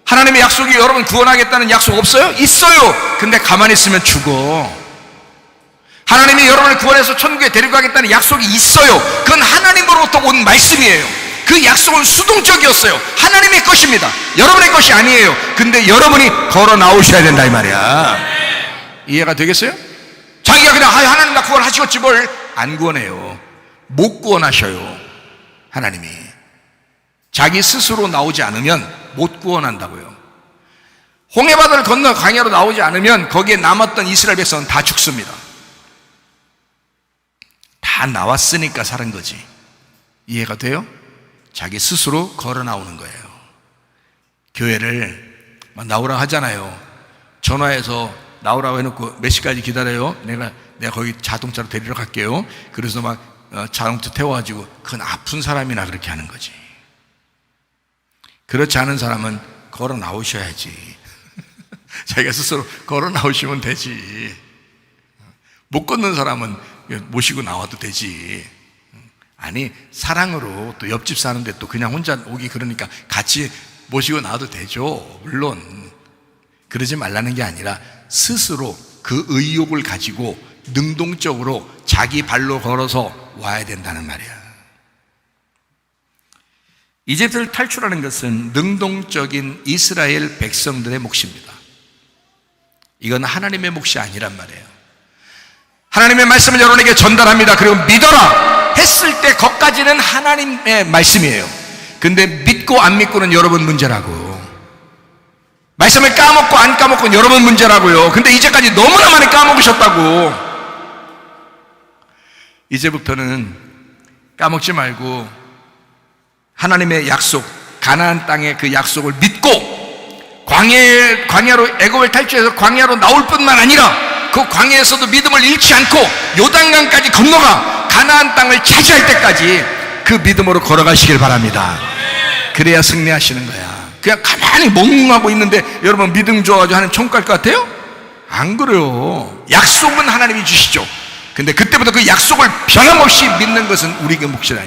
하나님의 약속이 여러분 구원하겠다는 약속 없어요? 있어요. 근데 가만히 있으면 죽어. 하나님이 여러분을 구원해서 천국에 데려가겠다는 약속이 있어요. 그건 하나님으로부터 온 말씀이에요. 그 약속은 수동적이었어요. 하나님의 것입니다. 여러분의 것이 아니에요. 근데 여러분이 걸어 나오셔야 된다 이 말이야. 이해가 되겠어요? 자기가 그냥 하나님 나 구원하시겠지 뭘 안 구원해요. 못 구원하셔요. 하나님이 자기 스스로 나오지 않으면 못 구원한다고요. 홍해바다를 건너 광야로 나오지 않으면 거기에 남았던 이스라엘 백성은 다 죽습니다. 다 나왔으니까 사는 거지. 이해가 돼요? 자기 스스로 걸어 나오는 거예요. 교회를 나오라 하잖아요. 전화해서 나오라고 해놓고 몇 시까지 기다려요? 내가 거기 자동차로 데리러 갈게요. 그래서 막 자동차 태워가지고 그건 아픈 사람이나 그렇게 하는 거지. 그렇지 않은 사람은 걸어 나오셔야지. 자기가 스스로 걸어 나오시면 되지. 못 걷는 사람은 모시고 나와도 되지. 아니, 사랑으로 또 옆집 사는데 또 그냥 혼자 오기 그러니까 같이 모시고 나와도 되죠. 물론 그러지 말라는 게 아니라 스스로 그 의욕을 가지고 능동적으로 자기 발로 걸어서 와야 된다는 말이야. 이집트를 탈출하는 것은 능동적인 이스라엘 백성들의 몫입니다. 이건 하나님의 몫이 아니란 말이에요. 하나님의 말씀을 여러분에게 전달합니다. 그리고 믿어라 했을 때 거기까지는 하나님의 말씀이에요. 근데 믿고 안 믿고는 여러분 문제라고. 말씀을 까먹고 안 까먹고 여러분 문제라고요. 근데 이제까지 너무나 많이 까먹으셨다고. 이제부터는 까먹지 말고 하나님의 약속, 가나안 땅의 그 약속을 믿고 광야로 애굽을 탈출해서 광야로 나올 뿐만 아니라 그 광야에서도 믿음을 잃지 않고 요단강까지 건너가 가나안 땅을 차지할 때까지 그 믿음으로 걸어가시길 바랍니다. 그래야 승리하시는 거야. 그냥 가만히 멍하고 있는데 여러분 믿음 좋아가지고 하나님 천국 갈 것 같아요? 안 그래요. 약속은 하나님이 주시죠. 근데 그때부터 그 약속을 변함없이 믿는 것은 우리의 몫이다.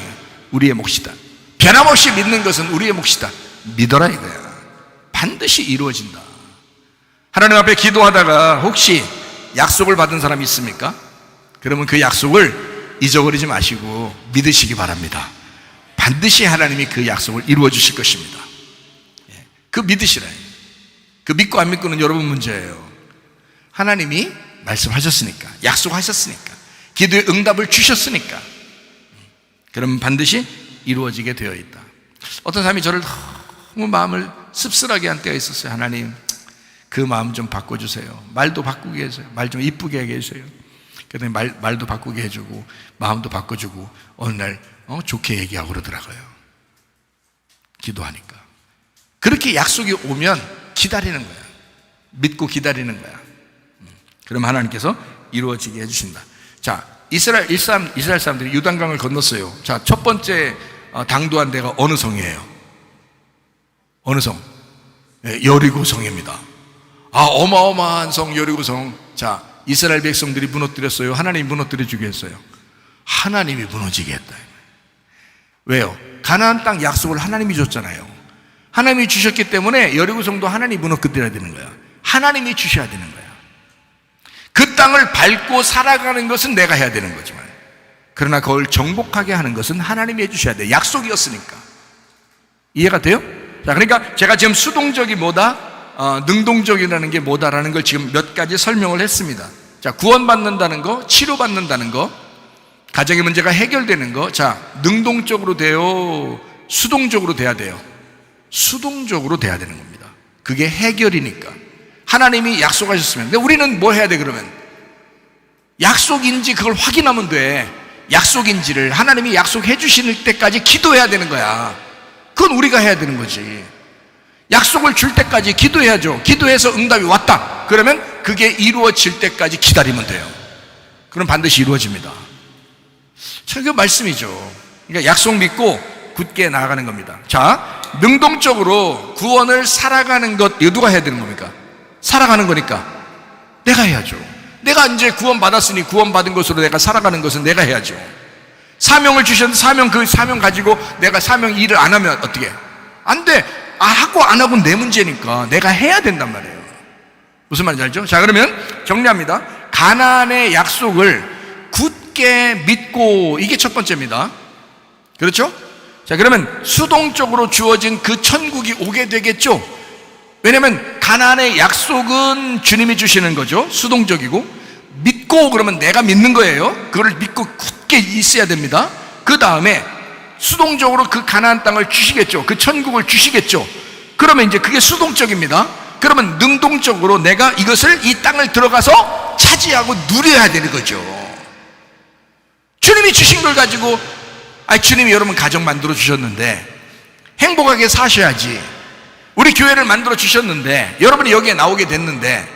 우리의 몫이다. 변함없이 믿는 것은 우리의 몫이다. 믿어라 이거야. 반드시 이루어진다. 하나님 앞에 기도하다가 혹시 약속을 받은 사람이 있습니까? 그러면 그 약속을 잊어버리지 마시고 믿으시기 바랍니다. 반드시 하나님이 그 약속을 이루어 주실 것입니다. 그 믿으시라. 그 믿고 안 믿고는 여러분 문제예요. 하나님이 말씀하셨으니까, 약속하셨으니까, 기도의 응답을 주셨으니까. 그럼 반드시 이루어지게 되어 있다. 어떤 사람이 저를 너무 마음을 씁쓸하게 한 때가 있었어요. 하나님, 그 마음 좀 바꿔주세요. 말도 바꾸게 해주세요. 말 좀 이쁘게 하게 해주세요. 그랬더니 말도 바꾸게 해주고 마음도 바꿔주고 어느 날 좋게 얘기하고 그러더라고요. 기도하니까. 그렇게 약속이 오면 기다리는 거야. 믿고 기다리는 거야. 그럼 하나님께서 이루어지게 해주신다. 자, 이스라엘 사람들이 요단강을 건넜어요. 자, 첫 번째 당도한 데가 어느 성이에요? 어느 성? 네, 여리고 성입니다. 어마어마한 성 여리고 성. 자, 이스라엘 백성들이 무너뜨렸어요? 하나님이 무너뜨려 주게 했어요? 하나님이 무너지게 했다. 왜요? 가나안 땅 약속을 하나님이 줬잖아요. 하나님이 주셨기 때문에 여리고 성도 하나님이 무너뜨려야 되는 거야. 하나님이 주셔야 되는 거야. 그 땅을 밟고 살아가는 것은 내가 해야 되는 거지만, 그러나 그걸 정복하게 하는 것은 하나님이 해주셔야 돼. 약속이었으니까. 이해가 돼요? 자, 그러니까 제가 지금 수동적이 뭐다, 능동적이라는 게 뭐다라는 걸 지금 몇 가지 설명을 했습니다. 자, 구원받는다는 거, 치료받는다는 거, 가정의 문제가 해결되는 거. 자, 능동적으로 돼요? 수동적으로 돼야 돼요? 수동적으로 돼야 되는 겁니다. 그게 해결이니까. 하나님이 약속하셨으면. 근데 우리는 뭐 해야 돼, 그러면? 약속인지 그걸 확인하면 돼. 약속인지를 하나님이 약속해 주실 때까지 기도해야 되는 거야. 그건 우리가 해야 되는 거지. 약속을 줄 때까지 기도해야죠. 기도해서 응답이 왔다. 그러면 그게 이루어질 때까지 기다리면 돼요. 그럼 반드시 이루어집니다. 참, 그 말씀이죠. 그러니까 약속 믿고 굳게 나아가는 겁니다. 자, 능동적으로 구원을 살아가는 것, 이거 누가 해야 되는 겁니까? 살아가는 거니까 내가 해야죠. 내가 이제 구원받았으니 구원받은 것으로 내가 살아가는 것은 내가 해야죠. 사명을 주셨는데 그 사명 가지고 내가 사명 일을 안 하면 어떻게? 안 돼. 하고 안 하고는 내 문제니까 내가 해야 된단 말이에요. 무슨 말인지 알죠? 자, 그러면 정리합니다. 가나안의 약속을 굳게 믿고, 이게 첫 번째입니다. 그렇죠? 자, 그러면 수동적으로 주어진 그 천국이 오게 되겠죠? 왜냐하면 가나안의 약속은 주님이 주시는 거죠. 수동적이고. 믿고, 그러면 내가 믿는 거예요. 그걸 믿고 굳게 있어야 됩니다. 그 다음에 수동적으로 그 가나안 땅을 주시겠죠. 그 천국을 주시겠죠. 그러면 이제 그게 수동적입니다. 그러면 능동적으로 내가 이것을, 이 땅을 들어가서 차지하고 누려야 되는 거죠. 주님이 주신 걸 가지고, 주님이 여러분 가정 만들어 주셨는데 행복하게 사셔야지. 우리 교회를 만들어 주셨는데 여러분이 여기에 나오게 됐는데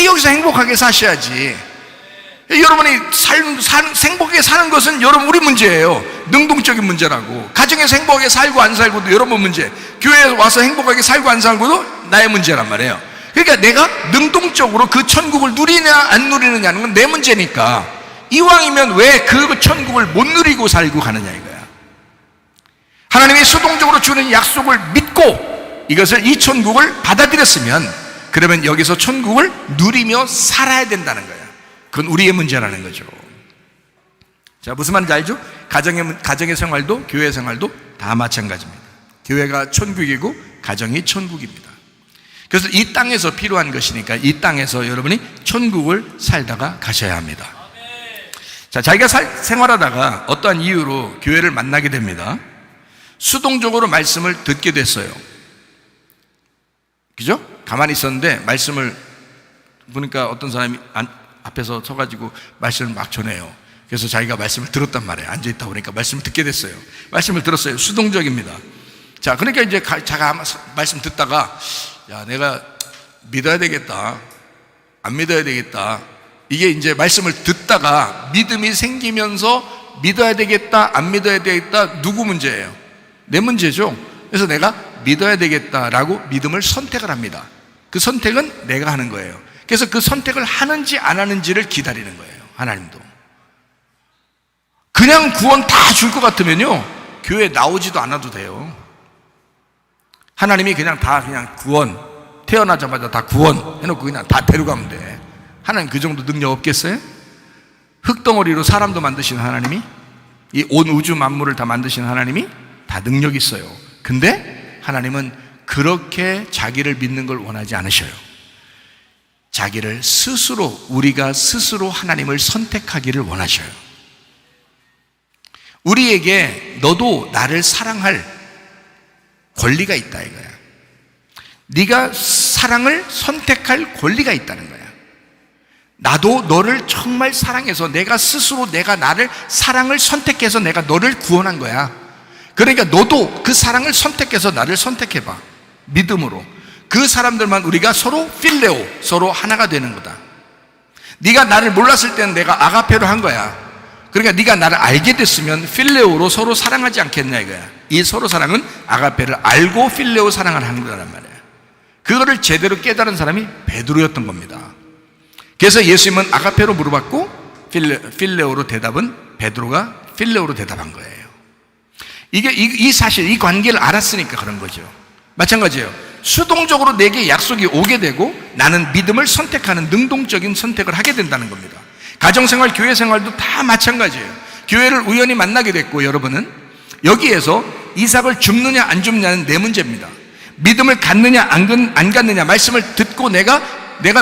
여기서 행복하게 사셔야지. 여러분이 행복하게 사는 것은 여러분 우리 문제예요. 능동적인 문제라고. 가정에서 행복하게 살고 안 살고도 여러분 문제, 교회에 와서 행복하게 살고 안 살고도 나의 문제란 말이에요. 그러니까 내가 능동적으로 그 천국을 누리냐 안 누리느냐는 건 내 문제니까, 이왕이면 왜 그 천국을 못 누리고 살고 가느냐 이거야. 하나님이 수동적으로 주는 약속을 믿고 이것을, 이 천국을 받아들였으면, 그러면 여기서 천국을 누리며 살아야 된다는 거야. 그건 우리의 문제라는 거죠. 자, 무슨 말인지 알죠? 가정의 생활도 교회 생활도 다 마찬가지입니다. 교회가 천국이고 가정이 천국입니다. 그래서 이 땅에서 필요한 것이니까 이 땅에서 여러분이 천국을 살다가 가셔야 합니다. 자, 자기가 생활하다가 어떠한 이유로 교회를 만나게 됩니다. 수동적으로 말씀을 듣게 됐어요. 그죠? 가만히 있었는데 말씀을 보니까 어떤 사람이 앞에서 서가지고 말씀을 막 전해요. 그래서 자기가 말씀을 들었단 말이에요. 앉아있다 보니까 말씀을 듣게 됐어요. 말씀을 들었어요. 수동적입니다. 자, 그러니까 이제 자가 말씀 듣다가, 내가 믿어야 되겠다, 안 믿어야 되겠다. 이게 이제 말씀을 듣다가 믿음이 생기면서 믿어야 되겠다, 안 믿어야 되겠다, 누구 문제예요? 내 문제죠. 그래서 내가 믿어야 되겠다라고 믿음을 선택을 합니다. 그 선택은 내가 하는 거예요. 그래서 그 선택을 하는지 안 하는지를 기다리는 거예요. 하나님도. 그냥 구원 다 줄 것 같으면요, 교회 나오지도 않아도 돼요. 하나님이 그냥 구원, 태어나자마자 다 구원 해놓고 그냥 다 데려가면 돼. 하나님 그 정도 능력 없겠어요? 흙덩어리로 사람도 만드시는 하나님이, 이 온 우주 만물을 다 만드시는 하나님이 다 능력이 있어요. 근데 하나님은 그렇게 자기를 믿는 걸 원하지 않으셔요. 자기를 스스로, 우리가 스스로 하나님을 선택하기를 원하셔요. 우리에게 너도 나를 사랑할 권리가 있다 이거야. 네가 사랑을 선택할 권리가 있다는 거야. 나도 너를 정말 사랑해서 내가 스스로 내가 나를 사랑을 선택해서 내가 너를 구원한 거야. 그러니까 너도 그 사랑을 선택해서 나를 선택해봐. 믿음으로. 그 사람들만 우리가 서로 필레오, 서로 하나가 되는 거다. 네가 나를 몰랐을 때는 내가 아가페로 한 거야. 그러니까 네가 나를 알게 됐으면 필레오로 서로 사랑하지 않겠냐 이거야. 이 서로 사랑은 아가페를 알고 필레오 사랑을 하는 거란 말이야. 그거를 제대로 깨달은 사람이 베드로였던 겁니다. 그래서 예수님은 아가페로 물어봤고 필레오로 대답은 베드로가 필레오로 대답한 거예요. 이게 이 사실, 이 관계를 알았으니까 그런 거죠. 마찬가지예요. 수동적으로 내게 약속이 오게 되고 나는 믿음을 선택하는 능동적인 선택을 하게 된다는 겁니다. 가정생활, 교회생활도 다 마찬가지예요. 교회를 우연히 만나게 됐고 여러분은 여기에서 이삭을 줍느냐 안 줍느냐는 내 문제입니다. 믿음을 갖느냐 안 갖느냐, 말씀을 듣고 내가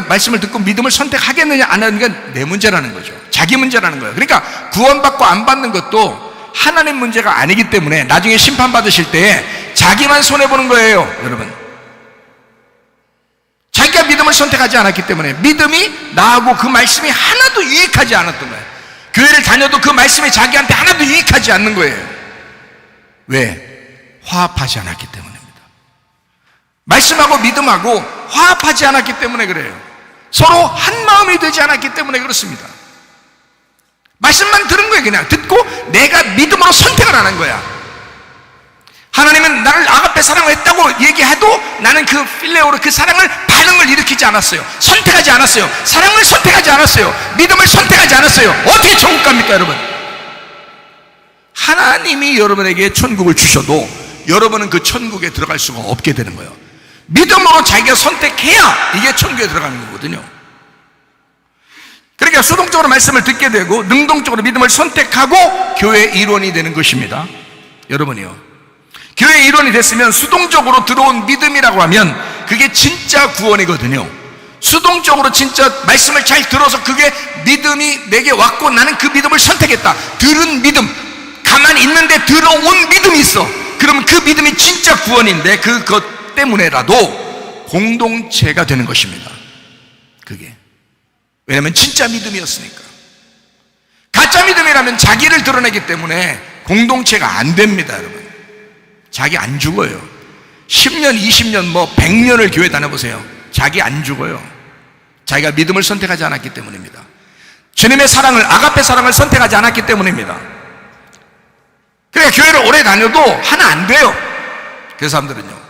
말씀을 듣고 믿음을 선택하겠느냐 안 하는 게 내 문제라는 거죠. 자기 문제라는 거예요. 그러니까 구원받고 안 받는 것도 하나님 문제가 아니기 때문에 나중에 심판받으실 때 자기만 손해보는 거예요. 여러분, 자기가 믿음을 선택하지 않았기 때문에 믿음이 나하고 그 말씀이 하나도 유익하지 않았던 거예요. 교회를 다녀도 그 말씀이 자기한테 하나도 유익하지 않는 거예요. 왜? 화합하지 않았기 때문입니다. 말씀하고 믿음하고 화합하지 않았기 때문에 그래요. 서로 한 마음이 되지 않았기 때문에 그렇습니다. 말씀만 들은 거예요. 그냥 듣고 내가 믿음으로 선택을 안 한 거야. 하나님은 나를 아가페 사랑했다고 얘기해도 나는 그 필레오로 그 사랑을 반응을 일으키지 않았어요. 선택하지 않았어요. 사랑을 선택하지 않았어요. 믿음을 선택하지 않았어요. 어떻게 천국 갑니까 여러분? 하나님이 여러분에게 천국을 주셔도 여러분은 그 천국에 들어갈 수가 없게 되는 거예요. 믿음으로 자기가 선택해야 이게 천국에 들어가는 거거든요. 그러니까 수동적으로 말씀을 듣게 되고 능동적으로 믿음을 선택하고 교회의 일원이 되는 것입니다. 여러분이요, 교회의 일원이 됐으면 수동적으로 들어온 믿음이라고 하면 그게 진짜 구원이거든요. 수동적으로 진짜 말씀을 잘 들어서 그게 믿음이 내게 왔고 나는 그 믿음을 선택했다. 들은 믿음, 가만히 있는데 들어온 믿음이 있어. 그러면 그 믿음이 진짜 구원인데 그것 때문에라도 공동체가 되는 것입니다. 그게 왜냐하면 진짜 믿음이었으니까. 가짜 믿음이라면 자기를 드러내기 때문에 공동체가 안 됩니다. 여러분, 자기 안 죽어요. 10년 20년 100년을 교회 다녀보세요. 자기 안 죽어요. 자기가 믿음을 선택하지 않았기 때문입니다. 주님의 사랑을, 아가페 사랑을 선택하지 않았기 때문입니다. 그러니까 교회를 오래 다녀도 하나 안 돼요. 그 사람들은요.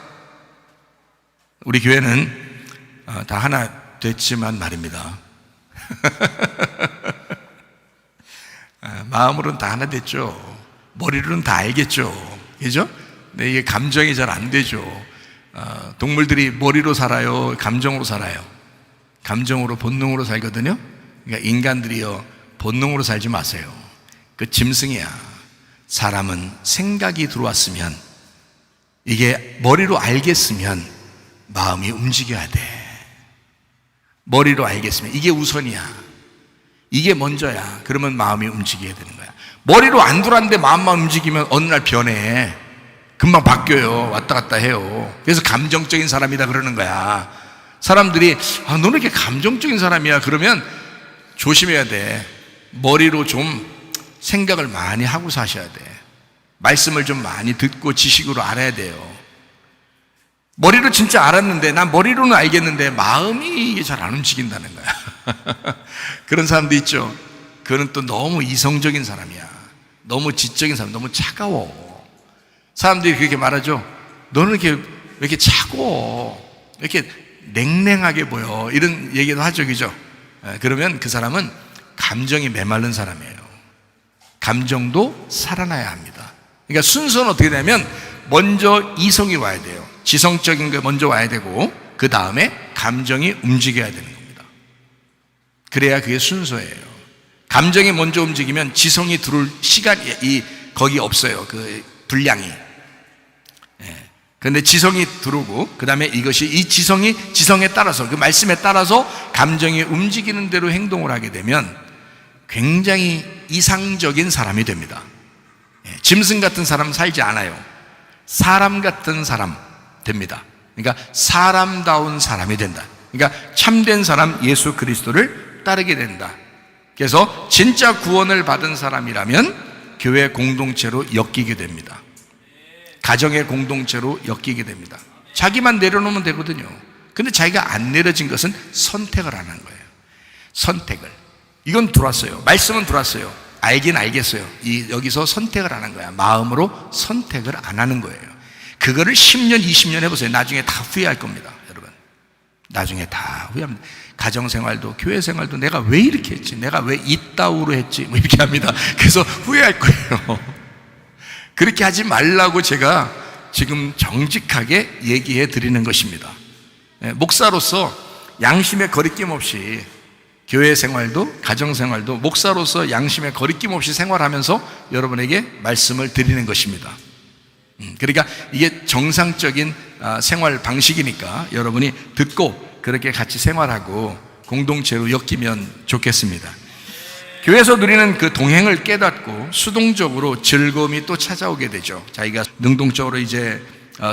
우리 교회는 다 하나 됐지만 말입니다. 마음으로는 다 하나 됐죠. 머리로는 다 알겠죠. 그죠? 근데 이게 감정이 잘 안 되죠. 동물들이 머리로 살아요? 감정으로 살아요? 감정으로, 본능으로 살거든요. 그러니까 인간들이요, 본능으로 살지 마세요. 그 짐승이야. 사람은 생각이 들어왔으면, 이게 머리로 알겠으면 마음이 움직여야 돼. 머리로 알겠으면 이게 우선이야, 이게 먼저야. 그러면 마음이 움직여야 되는 거야. 머리로 안 들어왔는데 마음만 움직이면 어느 날 변해. 금방 바뀌어요. 왔다 갔다 해요. 그래서 감정적인 사람이다 그러는 거야. 사람들이 너는 이렇게 감정적인 사람이야 그러면 조심해야 돼. 머리로 좀 생각을 많이 하고 사셔야 돼. 말씀을 좀 많이 듣고 지식으로 알아야 돼요. 머리로 진짜 알았는데, 난 머리로는 알겠는데 마음이 이게 잘 안 움직인다는 거야. 그런 사람도 있죠. 그는 또 너무 이성적인 사람이야. 너무 지적인 사람, 너무 차가워. 사람들이 그렇게 말하죠. 너는 왜 이렇게 차가워? 왜 이렇게 냉랭하게 보여? 이런 얘기도 하죠. 그죠? 그러면 그 사람은 감정이 메마른 사람이에요. 감정도 살아나야 합니다. 그러니까 순서는 어떻게 되냐면 먼저 이성이 와야 돼요. 지성적인 게 먼저 와야 되고 그 다음에 감정이 움직여야 되는 겁니다. 그래야 그게 순서예요. 감정이 먼저 움직이면 지성이 들어올 시간이 거기 없어요. 그 분량이. 그런데 지성이 들어오고 그 다음에 이것이 이 지성에 따라서, 그 말씀에 따라서 감정이 움직이는 대로 행동을 하게 되면 굉장히 이상적인 사람이 됩니다. 짐승 같은 사람 살지 않아요. 사람 같은 사람 됩니다. 그러니까 사람다운 사람이 된다. 그러니까 참된 사람 예수 그리스도를 따르게 된다. 그래서 진짜 구원을 받은 사람이라면 교회 공동체로 엮이게 됩니다. 가정의 공동체로 엮이게 됩니다. 자기만 내려놓으면 되거든요. 근데 자기가 안 내려진 것은 선택을 안 한 거예요. 선택을. 이건 들어왔어요. 말씀은 들어왔어요. 알긴 알겠어요. 여기서 선택을 안 한 거야. 마음으로 선택을 안 하는 거예요. 그거를 10년, 20년 해보세요. 나중에 다 후회할 겁니다. 여러분. 나중에 다 후회합니다. 가정생활도 교회생활도 내가 왜 이렇게 했지? 내가 왜 이따위로 했지? 뭐 이렇게 합니다. 그래서 후회할 거예요. 그렇게 하지 말라고 제가 지금 정직하게 얘기해 드리는 것입니다. 목사로서 양심의 거리낌 없이 교회 생활도 가정 생활도 목사로서 양심의 거리낌 없이 생활하면서 여러분에게 말씀을 드리는 것입니다. 그러니까 이게 정상적인 생활 방식이니까 여러분이 듣고 그렇게 같이 생활하고 공동체로 엮이면 좋겠습니다. 교회에서 누리는 그 동행을 깨닫고 수동적으로 즐거움이 또 찾아오게 되죠. 자기가 능동적으로 이제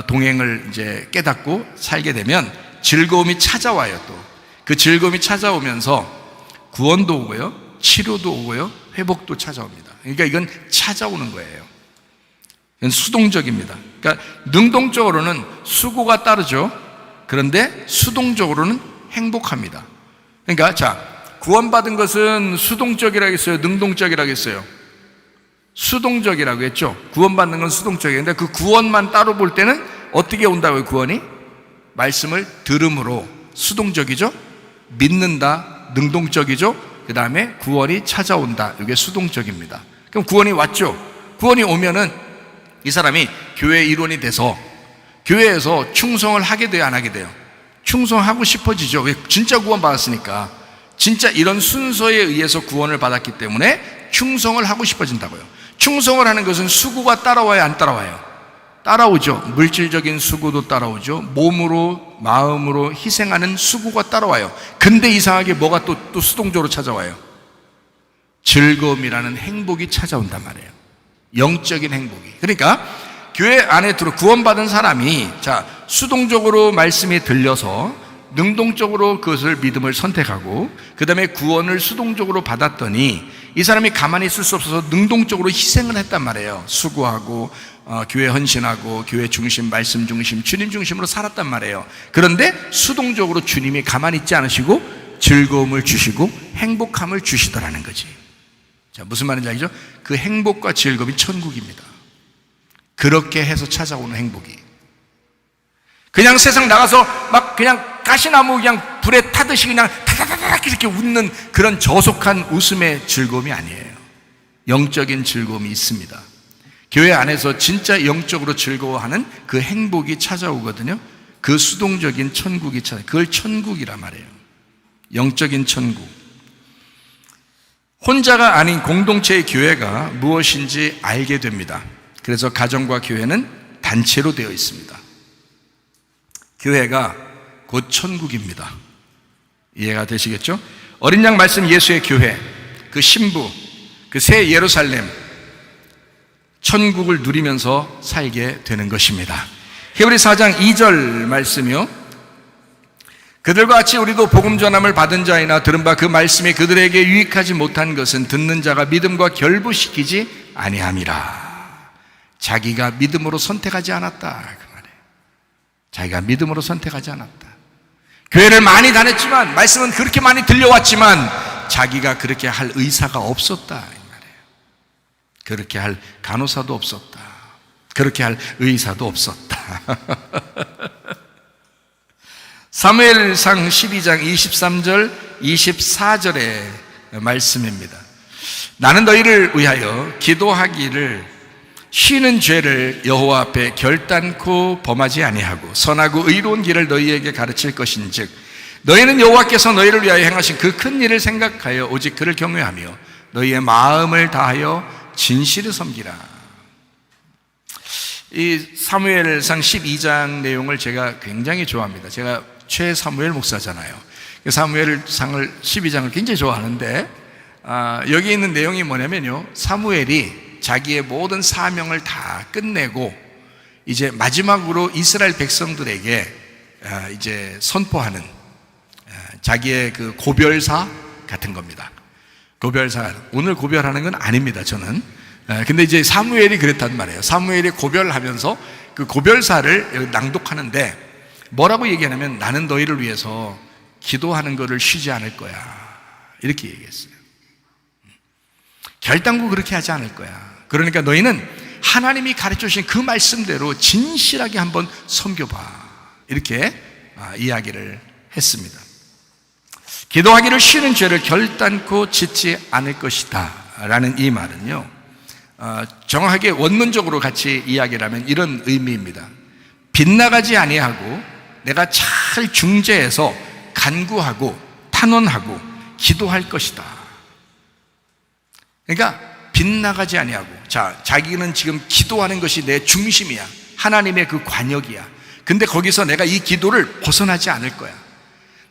동행을 이제 깨닫고 살게 되면 즐거움이 찾아와요. 또 그 즐거움이 찾아오면서 구원도 오고요, 치료도 오고요, 회복도 찾아옵니다. 그러니까 이건 찾아오는 거예요. 이건 수동적입니다. 그러니까 능동적으로는 수고가 따르죠. 그런데 수동적으로는 행복합니다. 그러니까 자, 구원받은 것은 수동적이라고 했어요, 능동적이라고 했어요? 수동적이라고 했죠. 구원받는 건 수동적인데 그 구원만 따로 볼 때는 어떻게 온다고요? 구원이? 말씀을 들음으로 수동적이죠. 믿는다, 능동적이죠. 그 다음에 구원이 찾아온다, 이게 수동적입니다. 그럼 구원이 왔죠. 구원이 오면은 이 사람이 교회 일원이 돼서 교회에서 충성을 하게 돼요, 안 하게 돼요? 충성하고 싶어지죠. 왜? 진짜 구원 받았으니까. 진짜 이런 순서에 의해서 구원을 받았기 때문에 충성을 하고 싶어진다고요. 충성을 하는 것은 수고가 따라와요, 안 따라와요? 따라오죠. 물질적인 수고도 따라오죠. 몸으로 마음으로 희생하는 수고가 따라와요. 근데 이상하게 뭐가 또 수동적으로 찾아와요? 즐거움이라는 행복이 찾아온단 말이에요. 영적인 행복이. 그러니까 교회 안에 들어 구원받은 사람이 자, 수동적으로 말씀이 들려서 능동적으로 그것을 믿음을 선택하고 그 다음에 구원을 수동적으로 받았더니 이 사람이 가만히 있을 수 없어서 능동적으로 희생을 했단 말이에요. 수고하고 교회 헌신하고 교회 중심, 말씀 중심, 주님 중심으로 살았단 말이에요. 그런데 수동적으로 주님이 가만히 있지 않으시고 즐거움을 주시고 행복함을 주시더라는 거지. 자, 무슨 말인지 알죠? 그 행복과 즐거움이 천국입니다. 그렇게 해서 찾아오는 행복이. 그냥 세상 나가서 막 그냥 가시나무 그냥 불에 타듯이 그냥 타다다닥 이렇게 웃는 그런 저속한 웃음의 즐거움이 아니에요. 영적인 즐거움이 있습니다. 교회 안에서 진짜 영적으로 즐거워하는 그 행복이 찾아오거든요. 그 수동적인 천국이 찾아와요. 그걸 천국이란 말이에요. 영적인 천국. 혼자가 아닌 공동체의 교회가 무엇인지 알게 됩니다. 그래서 가정과 교회는 단체로 되어 있습니다. 교회가 곧 천국입니다. 이해가 되시겠죠? 어린 양 말씀 예수의 교회, 그 신부, 그 새 예루살렘, 천국을 누리면서 살게 되는 것입니다. 히브리서 4장 2절 말씀이요. 그들과 같이 우리도 복음 전함을 받은 자이나 들은 바 그 말씀이 그들에게 유익하지 못한 것은 듣는 자가 믿음과 결부시키지 아니함이라. 자기가 믿음으로 선택하지 않았다, 그 말이에요. 자기가 믿음으로 선택하지 않았다. 교회를 많이 다녔지만 말씀은 그렇게 많이 들려왔지만 자기가 그렇게 할 의사가 없었다, 이 말이에요. 그렇게 할 간호사도 없었다. 그렇게 할 의사도 없었다. 사무엘상 12장 23절 24절의 말씀입니다. 나는 너희를 위하여 기도하기를 쉬는 죄를 여호와 앞에 결단코 범하지 아니하고 선하고 의로운 길을 너희에게 가르칠 것인즉 너희는 여호와께서 너희를 위하여 행하신 그 큰 일을 생각하여 오직 그를 경외하며 너희의 마음을 다하여 진실을 섬기라. 이 사무엘상 12장 내용을 제가 굉장히 좋아합니다. 제가 최사무엘 목사잖아요. 사무엘상을 12장을 굉장히 좋아하는데 여기 있는 내용이 뭐냐면요, 사무엘이 자기의 모든 사명을 다 끝내고 이제 마지막으로 이스라엘 백성들에게 이제 선포하는 자기의 그 고별사 같은 겁니다. 고별사, 오늘 고별하는 건 아닙니다, 저는. 근데 이제 사무엘이 그랬단 말이에요. 사무엘이 고별하면서 그 고별사를 낭독하는데 뭐라고 얘기하냐면, 나는 너희를 위해서 기도하는 것을 쉬지 않을 거야, 이렇게 얘기했어요. 결단코 그렇게 하지 않을 거야. 그러니까 너희는 하나님이 가르쳐 주신 그 말씀대로 진실하게 한번 섬겨봐, 이렇게 이야기를 했습니다. 기도하기를 쉬는 죄를 결단코 짓지 않을 것이다 라는 이 말은요, 정확하게 원문적으로 같이 이야기를 하면 이런 의미입니다. 빗나가지 아니하고 내가 잘 중재해서 간구하고 탄원하고 기도할 것이다. 그러니까 빗나가지 아니하고, 자기는 지금 기도하는 것이 내 중심이야, 하나님의 그 관역이야. 근데 거기서 내가 이 기도를 벗어나지 않을 거야.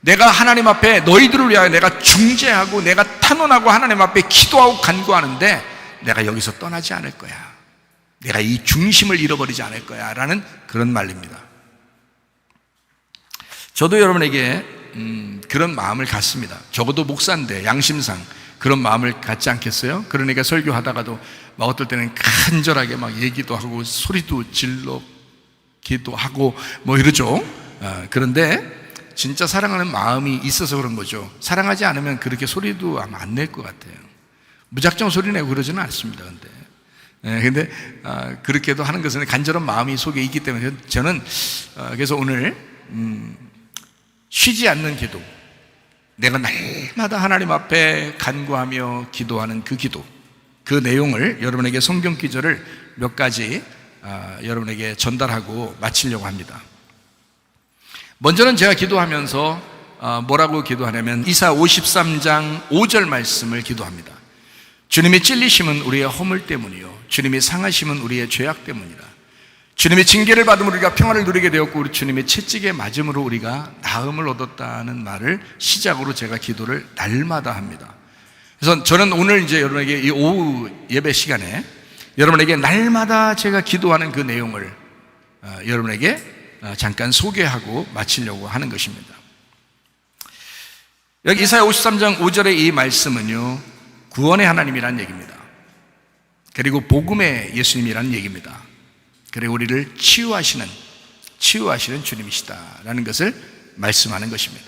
내가 하나님 앞에 너희들을 위하여 내가 중재하고 내가 탄원하고 하나님 앞에 기도하고 간구하는데 내가 여기서 떠나지 않을 거야. 내가 이 중심을 잃어버리지 않을 거야 라는 그런 말입니다. 저도 여러분에게 그런 마음을 갖습니다. 적어도 목사인데 양심상 그런 마음을 갖지 않겠어요? 그러니까 설교하다가도 막 어떨 때는 간절하게 막 얘기도 하고 소리도 질러 기도하고 뭐 이러죠. 그런데 진짜 사랑하는 마음이 있어서 그런 거죠. 사랑하지 않으면 그렇게 소리도 아마 안 낼 것 같아요. 무작정 소리 내고 그러지는 않습니다. 근데 그렇게도 하는 것은 간절한 마음이 속에 있기 때문에 저는 그래서 오늘 쉬지 않는 기도, 내가 날마다 하나님 앞에 간구하며 기도하는 그 기도, 그 내용을 여러분에게 성경 기절을 몇 가지 여러분에게 전달하고 마치려고 합니다. 먼저는 제가 기도하면서 뭐라고 기도하냐면 이사 53장 5절 말씀을 기도합니다. 주님이 찔리심은 우리의 허물 때문이요 주님이 상하심은 우리의 죄악 때문이라. 주님이 징계를 받음으로 우리가 평안을 누리게 되었고 우리 주님의 채찍에 맞음으로 우리가 나음을 얻었다는 말을 시작으로 제가 기도를 날마다 합니다. 그래서 저는 오늘 이제 여러분에게 이 오후 예배 시간에 여러분에게 날마다 제가 기도하는 그 내용을 여러분에게 잠깐 소개하고 마치려고 하는 것입니다. 여기 이사야 53장 5절의 이 말씀은요, 구원의 하나님이라는 얘기입니다. 그리고 복음의 예수님이라는 얘기입니다. 그리고 우리를 치유하시는 주님이시다라는 것을 말씀하는 것입니다.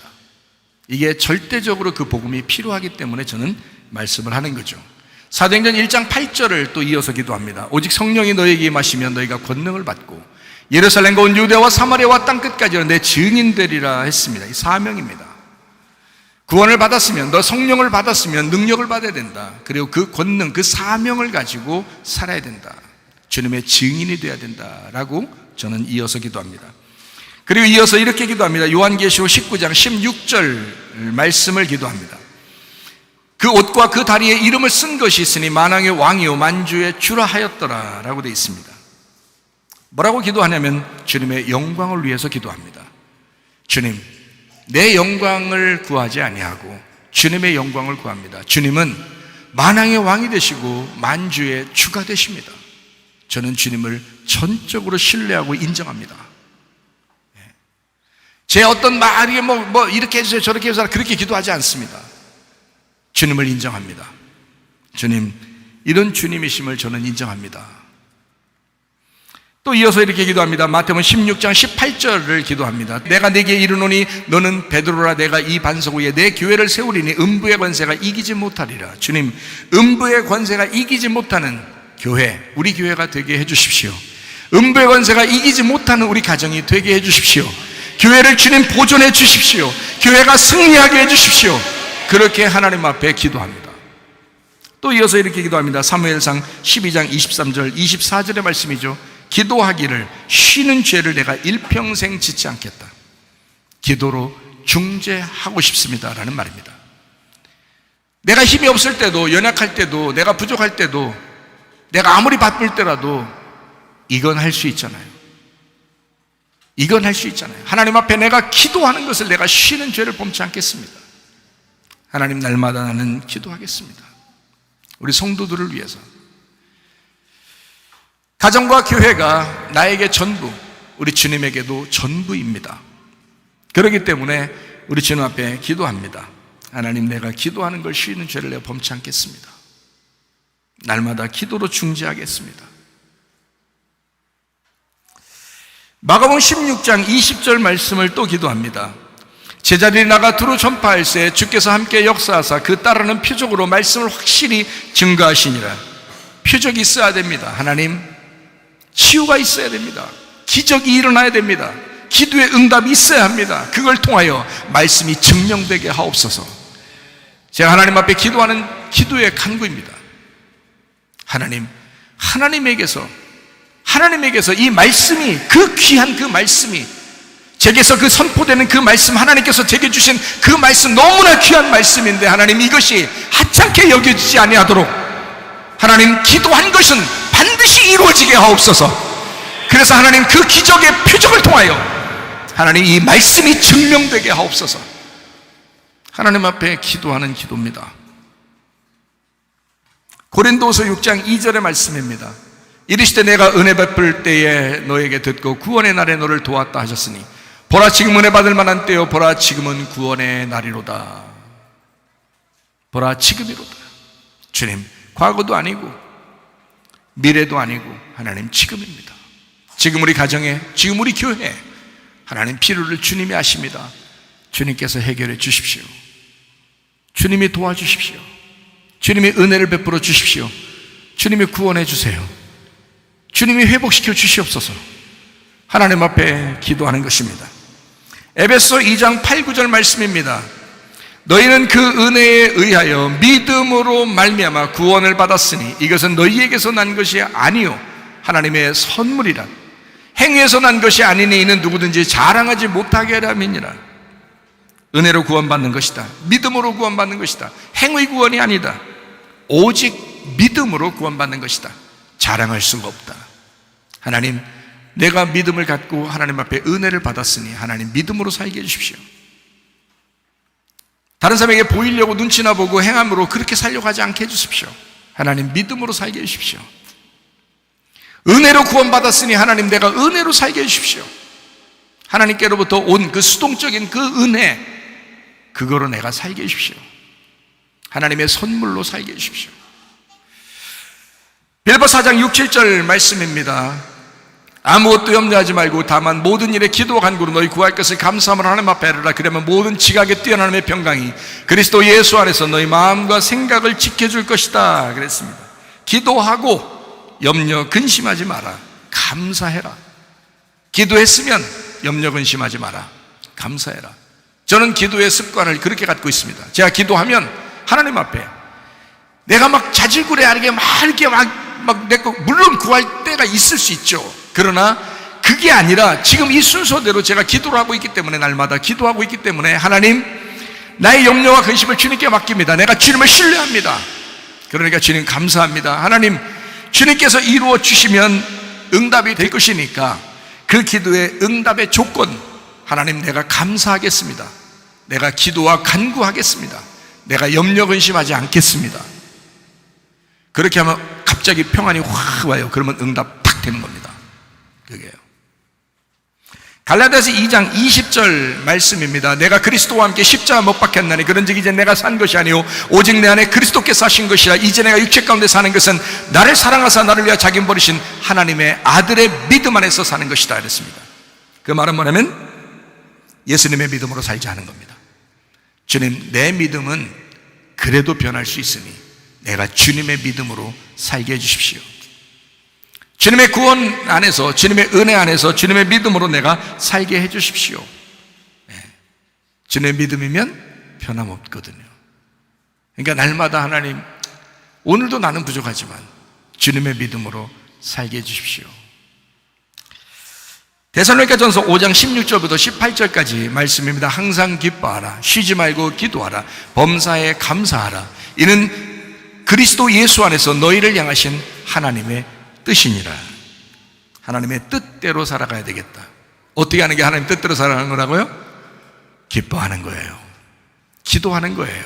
이게 절대적으로 그 복음이 필요하기 때문에 저는 말씀을 하는 거죠. 사도행전 1장 8절을 또 이어서 기도합니다. 오직 성령이 너에게 임하시면 너희가 권능을 받고 예루살렘과 온 유대와 사마리아와 땅끝까지 내 증인되리라 했습니다. 이 사명입니다. 구원을 받았으면, 너 성령을 받았으면 능력을 받아야 된다. 그리고 그 권능, 그 사명을 가지고 살아야 된다. 주님의 증인이 되어야 된다라고 저는 이어서 기도합니다. 그리고 이어서 이렇게 기도합니다. 요한계시록 19장 16절 말씀을 기도합니다. 그 옷과 그 다리에 이름을 쓴 것이 있으니 만왕의 왕이요 만주의 주라 하였더라 라고 되어 있습니다. 뭐라고 기도하냐면 주님의 영광을 위해서 기도합니다. 주님, 내 영광을 구하지 아니하고 주님의 영광을 구합니다. 주님은 만왕의 왕이 되시고 만주의 주가 되십니다. 저는 주님을 전적으로 신뢰하고 인정합니다. 제 어떤 말이 뭐 이렇게 해주세요 저렇게 해주세요 그렇게 기도하지 않습니다. 주님을 인정합니다. 주님, 이런 주님이심을 저는 인정합니다. 또 이어서 이렇게 기도합니다. 마태복음 16장 18절을 기도합니다. 내가 네게 이르노니 너는 베드로라. 내가 이 반석 위에 내 교회를 세우리니 음부의 권세가 이기지 못하리라. 주님, 음부의 권세가 이기지 못하는 교회, 우리 교회가 되게 해주십시오. 음부의 권세가 이기지 못하는 우리 가정이 되게 해주십시오. 교회를 주님 보존해 주십시오. 교회가 승리하게 해주십시오. 그렇게 하나님 앞에 기도합니다. 또 이어서 이렇게 기도합니다. 사무엘상 12장 23절 24절의 말씀이죠. 기도하기를 쉬는 죄를 내가 일평생 짓지 않겠다. 기도로 중재하고 싶습니다 라는 말입니다. 내가 힘이 없을 때도, 연약할 때도, 내가 부족할 때도, 내가 아무리 바쁠 때라도 이건 할 수 있잖아요. 이건 할 수 있잖아요. 하나님 앞에 내가 기도하는 것을 내가 쉬는 죄를 범치 않겠습니다. 하나님, 날마다 나는 기도하겠습니다. 우리 성도들을 위해서. 가정과 교회가 나에게 전부, 우리 주님에게도 전부입니다. 그렇기 때문에 우리 주님 앞에 기도합니다. 하나님, 내가 기도하는 걸 쉬는 죄를 내가 범치 않겠습니다. 날마다 기도로 중지하겠습니다. 마가복음 16장 20절 말씀을 또 기도합니다. 제자들이 나가 두루 전파할새 주께서 함께 역사하사 그 따르는 표적으로 말씀을 확실히 증거하시니라. 표적이 있어야 됩니다. 하나님, 치유가 있어야 됩니다. 기적이 일어나야 됩니다. 기도의 응답이 있어야 합니다. 그걸 통하여 말씀이 증명되게 하옵소서. 제가 하나님 앞에 기도하는 기도의 간구입니다. 하나님, 하나님에게서 이 말씀이, 그 귀한 그 말씀이, 제게서 그 선포되는 그 말씀, 하나님께서 제게 주신 그 말씀, 너무나 귀한 말씀인데 하나님, 이것이 하찮게 여겨지지 아니하도록 하나님, 기도한 것은 반드시 이루어지게 하옵소서. 그래서 하나님, 그 기적의 표적을 통하여 하나님, 이 말씀이 증명되게 하옵소서. 하나님 앞에 기도하는 기도입니다. 고린도서 6장 2절의 말씀입니다. 이르시되 내가 은혜 베풀 때에 너에게 듣고 구원의 날에 너를 도왔다 하셨으니 보라, 지금 은혜 받을 만한 때요, 보라, 지금은 구원의 날이로다. 보라, 지금이로다. 주님, 과거도 아니고 미래도 아니고 하나님, 지금입니다. 지금 우리 가정에, 지금 우리 교회에 하나님, 필요를 주님이 아십니다. 주님께서 해결해 주십시오. 주님이 도와주십시오. 주님이 은혜를 베풀어 주십시오. 주님이 구원해 주세요. 주님이 회복시켜 주시옵소서. 하나님 앞에 기도하는 것입니다. 에베소 2장 8, 9절 말씀입니다. 너희는 그 은혜에 의하여 믿음으로 말미암아 구원을 받았으니 이것은 너희에게서 난 것이 아니요 하나님의 선물이라. 행위에서 난 것이 아니니 이는 누구든지 자랑하지 못하게 하려 함이니라. 은혜로 구원받는 것이다. 믿음으로 구원받는 것이다. 행위 구원이 아니다. 오직 믿음으로 구원받는 것이다. 자랑할 수가 없다. 하나님, 내가 믿음을 갖고 하나님 앞에 은혜를 받았으니 하나님, 믿음으로 살게 해주십시오. 다른 사람에게 보이려고 눈치나 보고 행함으로 그렇게 살려고 하지 않게 해주십시오. 하나님, 믿음으로 살게 해주십시오. 은혜로 구원받았으니 하나님, 내가 은혜로 살게 해주십시오. 하나님께로부터 온 그 수동적인 그 은혜, 그거로 내가 살게 해주십시오. 하나님의 선물로 살게 해주십시오. 빌립보 4장 6, 7절 말씀입니다. 아무것도 염려하지 말고 다만 모든 일에 기도와 간구로 너희 구할 것을 감사함으로 하나님 앞에 하라. 그러면 모든 지각에 뛰어난 하나님의 평강이 그리스도 예수 안에서 너희 마음과 생각을 지켜줄 것이다 그랬습니다. 기도하고 염려 근심하지 마라. 감사해라. 기도했으면 염려 근심하지 마라. 감사해라. 저는 기도의 습관을 그렇게 갖고 있습니다. 제가 기도하면 하나님 앞에 내가 막 자질구레하게 막 이렇게 물론 구할 때가 있을 수 있죠. 그러나 그게 아니라 지금 이 순서대로 제가 기도를 하고 있기 때문에, 날마다 기도하고 있기 때문에 하나님, 나의 염려와 근심을 주님께 맡깁니다. 내가 주님을 신뢰합니다. 그러니까 주님 감사합니다. 하나님, 주님께서 이루어 주시면 응답이 될 것이니까 그 기도의 응답의 조건, 하나님, 내가 감사하겠습니다. 내가 기도와 간구하겠습니다. 내가 염려 근심하지 않겠습니다. 그렇게 하면 갑자기 평안이 확 와요. 그러면 응답 탁 되는 겁니다. 그게요. 갈라디아서 2장 20절 말씀입니다. 내가 그리스도와 함께 십자가 못 박혔나니 그런즉 이제 내가 산 것이 아니요 오직 내 안에 그리스도께서 하신 것이라. 이제 내가 육체 가운데 사는 것은 나를 사랑하사 나를 위하여 자기 버리신 하나님의 아들의 믿음 안에서 사는 것이다 그랬습니다. 그 말은 뭐냐면 예수님의 믿음으로 살자 하는 겁니다. 주님, 내 믿음은 그래도 변할 수 있으니 내가 주님의 믿음으로 살게 해주십시오. 주님의 구원 안에서, 주님의 은혜 안에서 주님의 믿음으로 내가 살게 해주십시오. 주님의 믿음이면 변함없거든요. 그러니까 날마다 하나님, 오늘도 나는 부족하지만 주님의 믿음으로 살게 해주십시오. 데살로니가전서 5장 16절부터 18절까지 말씀입니다. 항상 기뻐하라. 쉬지 말고 기도하라. 범사에 감사하라. 이는 그리스도 예수 안에서 너희를 향하신 하나님의 뜻이니라. 하나님의 뜻대로 살아가야 되겠다. 어떻게 하는 게 하나님 뜻대로 살아가는 거라고요? 기뻐하는 거예요. 기도하는 거예요.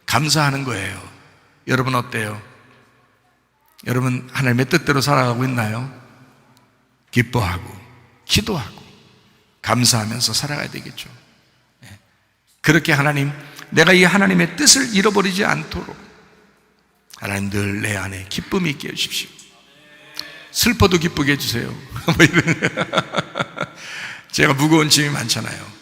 감사하는 거예요. 여러분 어때요? 여러분 하나님의 뜻대로 살아가고 있나요? 기뻐하고 기도하고 감사하면서 살아가야 되겠죠. 그렇게 하나님, 내가 이 하나님의 뜻을 잃어버리지 않도록 하나님 늘 내 안에 기쁨이 있게 해주십시오. 슬퍼도 기쁘게 해주세요. 제가 무거운 짐이 많잖아요.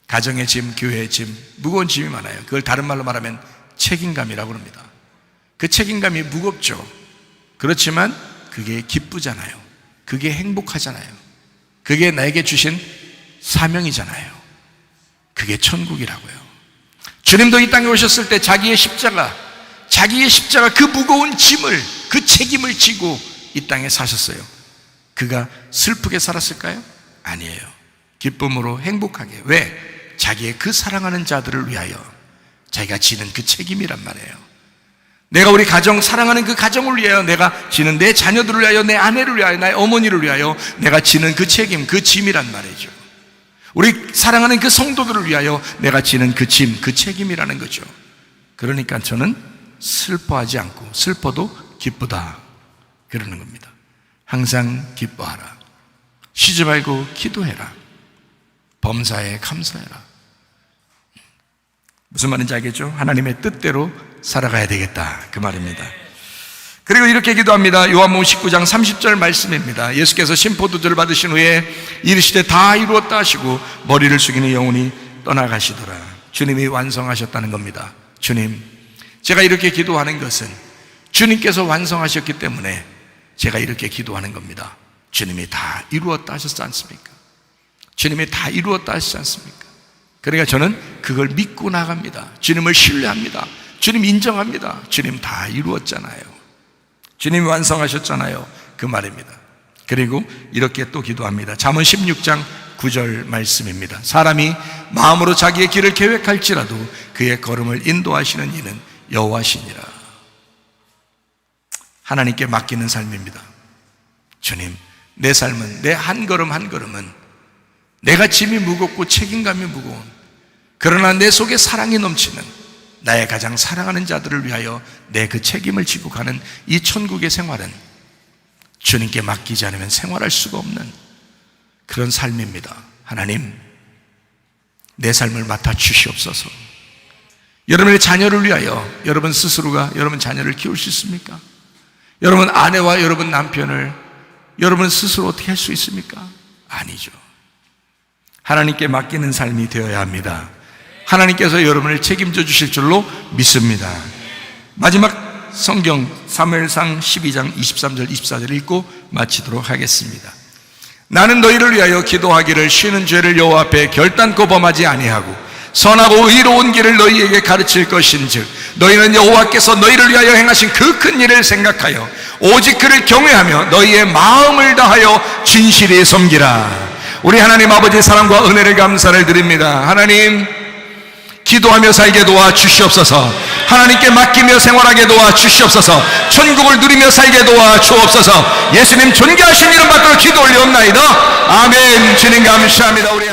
가정의 짐, 교회의 짐, 무거운 짐이 많아요. 그걸 다른 말로 말하면 책임감이라고 합니다. 그 책임감이 무겁죠. 그렇지만 그게 기쁘잖아요. 그게 행복하잖아요. 그게 나에게 주신 사명이잖아요. 그게 천국이라고요. 주님도 이 땅에 오셨을 때 자기의 십자가 그 무거운 짐을, 그 책임을 지고 이 땅에 사셨어요. 그가 슬프게 살았을까요? 아니에요. 기쁨으로 행복하게. 왜? 자기의 그 사랑하는 자들을 위하여 자기가 지는 그 책임이란 말이에요. 내가 우리 가정, 사랑하는 그 가정을 위하여, 내가 지는 내 자녀들을 위하여, 내 아내를 위하여, 나의 어머니를 위하여 내가 지는 그 책임, 그 짐이란 말이죠. 우리 사랑하는 그 성도들을 위하여 내가 지는 그 짐, 그 책임이라는 거죠. 그러니까 저는 슬퍼하지 않고, 슬퍼도 기쁘다 그러는 겁니다. 항상 기뻐하라. 쉬지 말고 기도해라. 범사에 감사해라. 무슨 말인지 알겠죠? 하나님의 뜻대로 살아가야 되겠다, 그 말입니다. 그리고 이렇게 기도합니다. 요한복음 19장 30절 말씀입니다. 예수께서 심포도주를 받으신 후에 이르시되 다 이루었다 하시고 머리를 숙이니 영혼이 떠나가시더라. 주님이 완성하셨다는 겁니다. 주님, 제가 이렇게 기도하는 것은 주님께서 완성하셨기 때문에 제가 이렇게 기도하는 겁니다. 주님이 다 이루었다 하셨지 않습니까? 주님이 다 이루었다 하시지 않습니까? 그러니까 저는 그걸 믿고 나갑니다. 주님을 신뢰합니다. 주님 인정합니다. 주님 다 이루었잖아요. 주님이 완성하셨잖아요. 그 말입니다. 그리고 이렇게 또 기도합니다. 잠언 16장 9절 말씀입니다. 사람이 마음으로 자기의 길을 계획할지라도 그의 걸음을 인도하시는 이는 여호와시니라. 하나님께 맡기는 삶입니다. 주님, 내 삶은, 내 한 걸음 한 걸음은 내가 짐이 무겁고 책임감이 무거운, 그러나 내 속에 사랑이 넘치는 나의 가장 사랑하는 자들을 위하여 내 그 책임을 지고 가는 이 천국의 생활은 주님께 맡기지 않으면 생활할 수가 없는 그런 삶입니다. 하나님, 내 삶을 맡아 주시옵소서. 여러분의 자녀를 위하여 여러분 스스로가 여러분 자녀를 키울 수 있습니까? 여러분 아내와 여러분 남편을 여러분 스스로 어떻게 할 수 있습니까? 아니죠. 하나님께 맡기는 삶이 되어야 합니다. 하나님께서 여러분을 책임져 주실 줄로 믿습니다. 마지막 성경 사무엘상 12장 23절 24절 읽고 마치도록 하겠습니다. 나는 너희를 위하여 기도하기를 쉬는 죄를 여호와 앞에 결단코 범하지 아니하고 선하고 의로운 길을 너희에게 가르칠 것인즉 너희는 여호와께서 너희를 위하여 행하신 그 큰 일을 생각하여 오직 그를 경외하며 너희의 마음을 다하여 진실히 섬기라. 우리 하나님 아버지의 사랑과 은혜를 감사를 드립니다. 하나님, 기도하며 살게 도와 주시옵소서. 하나님께 맡기며 생활하게 도와 주시옵소서. 천국을 누리며 살게 도와 주옵소서. 예수님 존귀하신 이름 받들어 기도 올리옵나이다. 아멘. 주님 감사합니다. 우리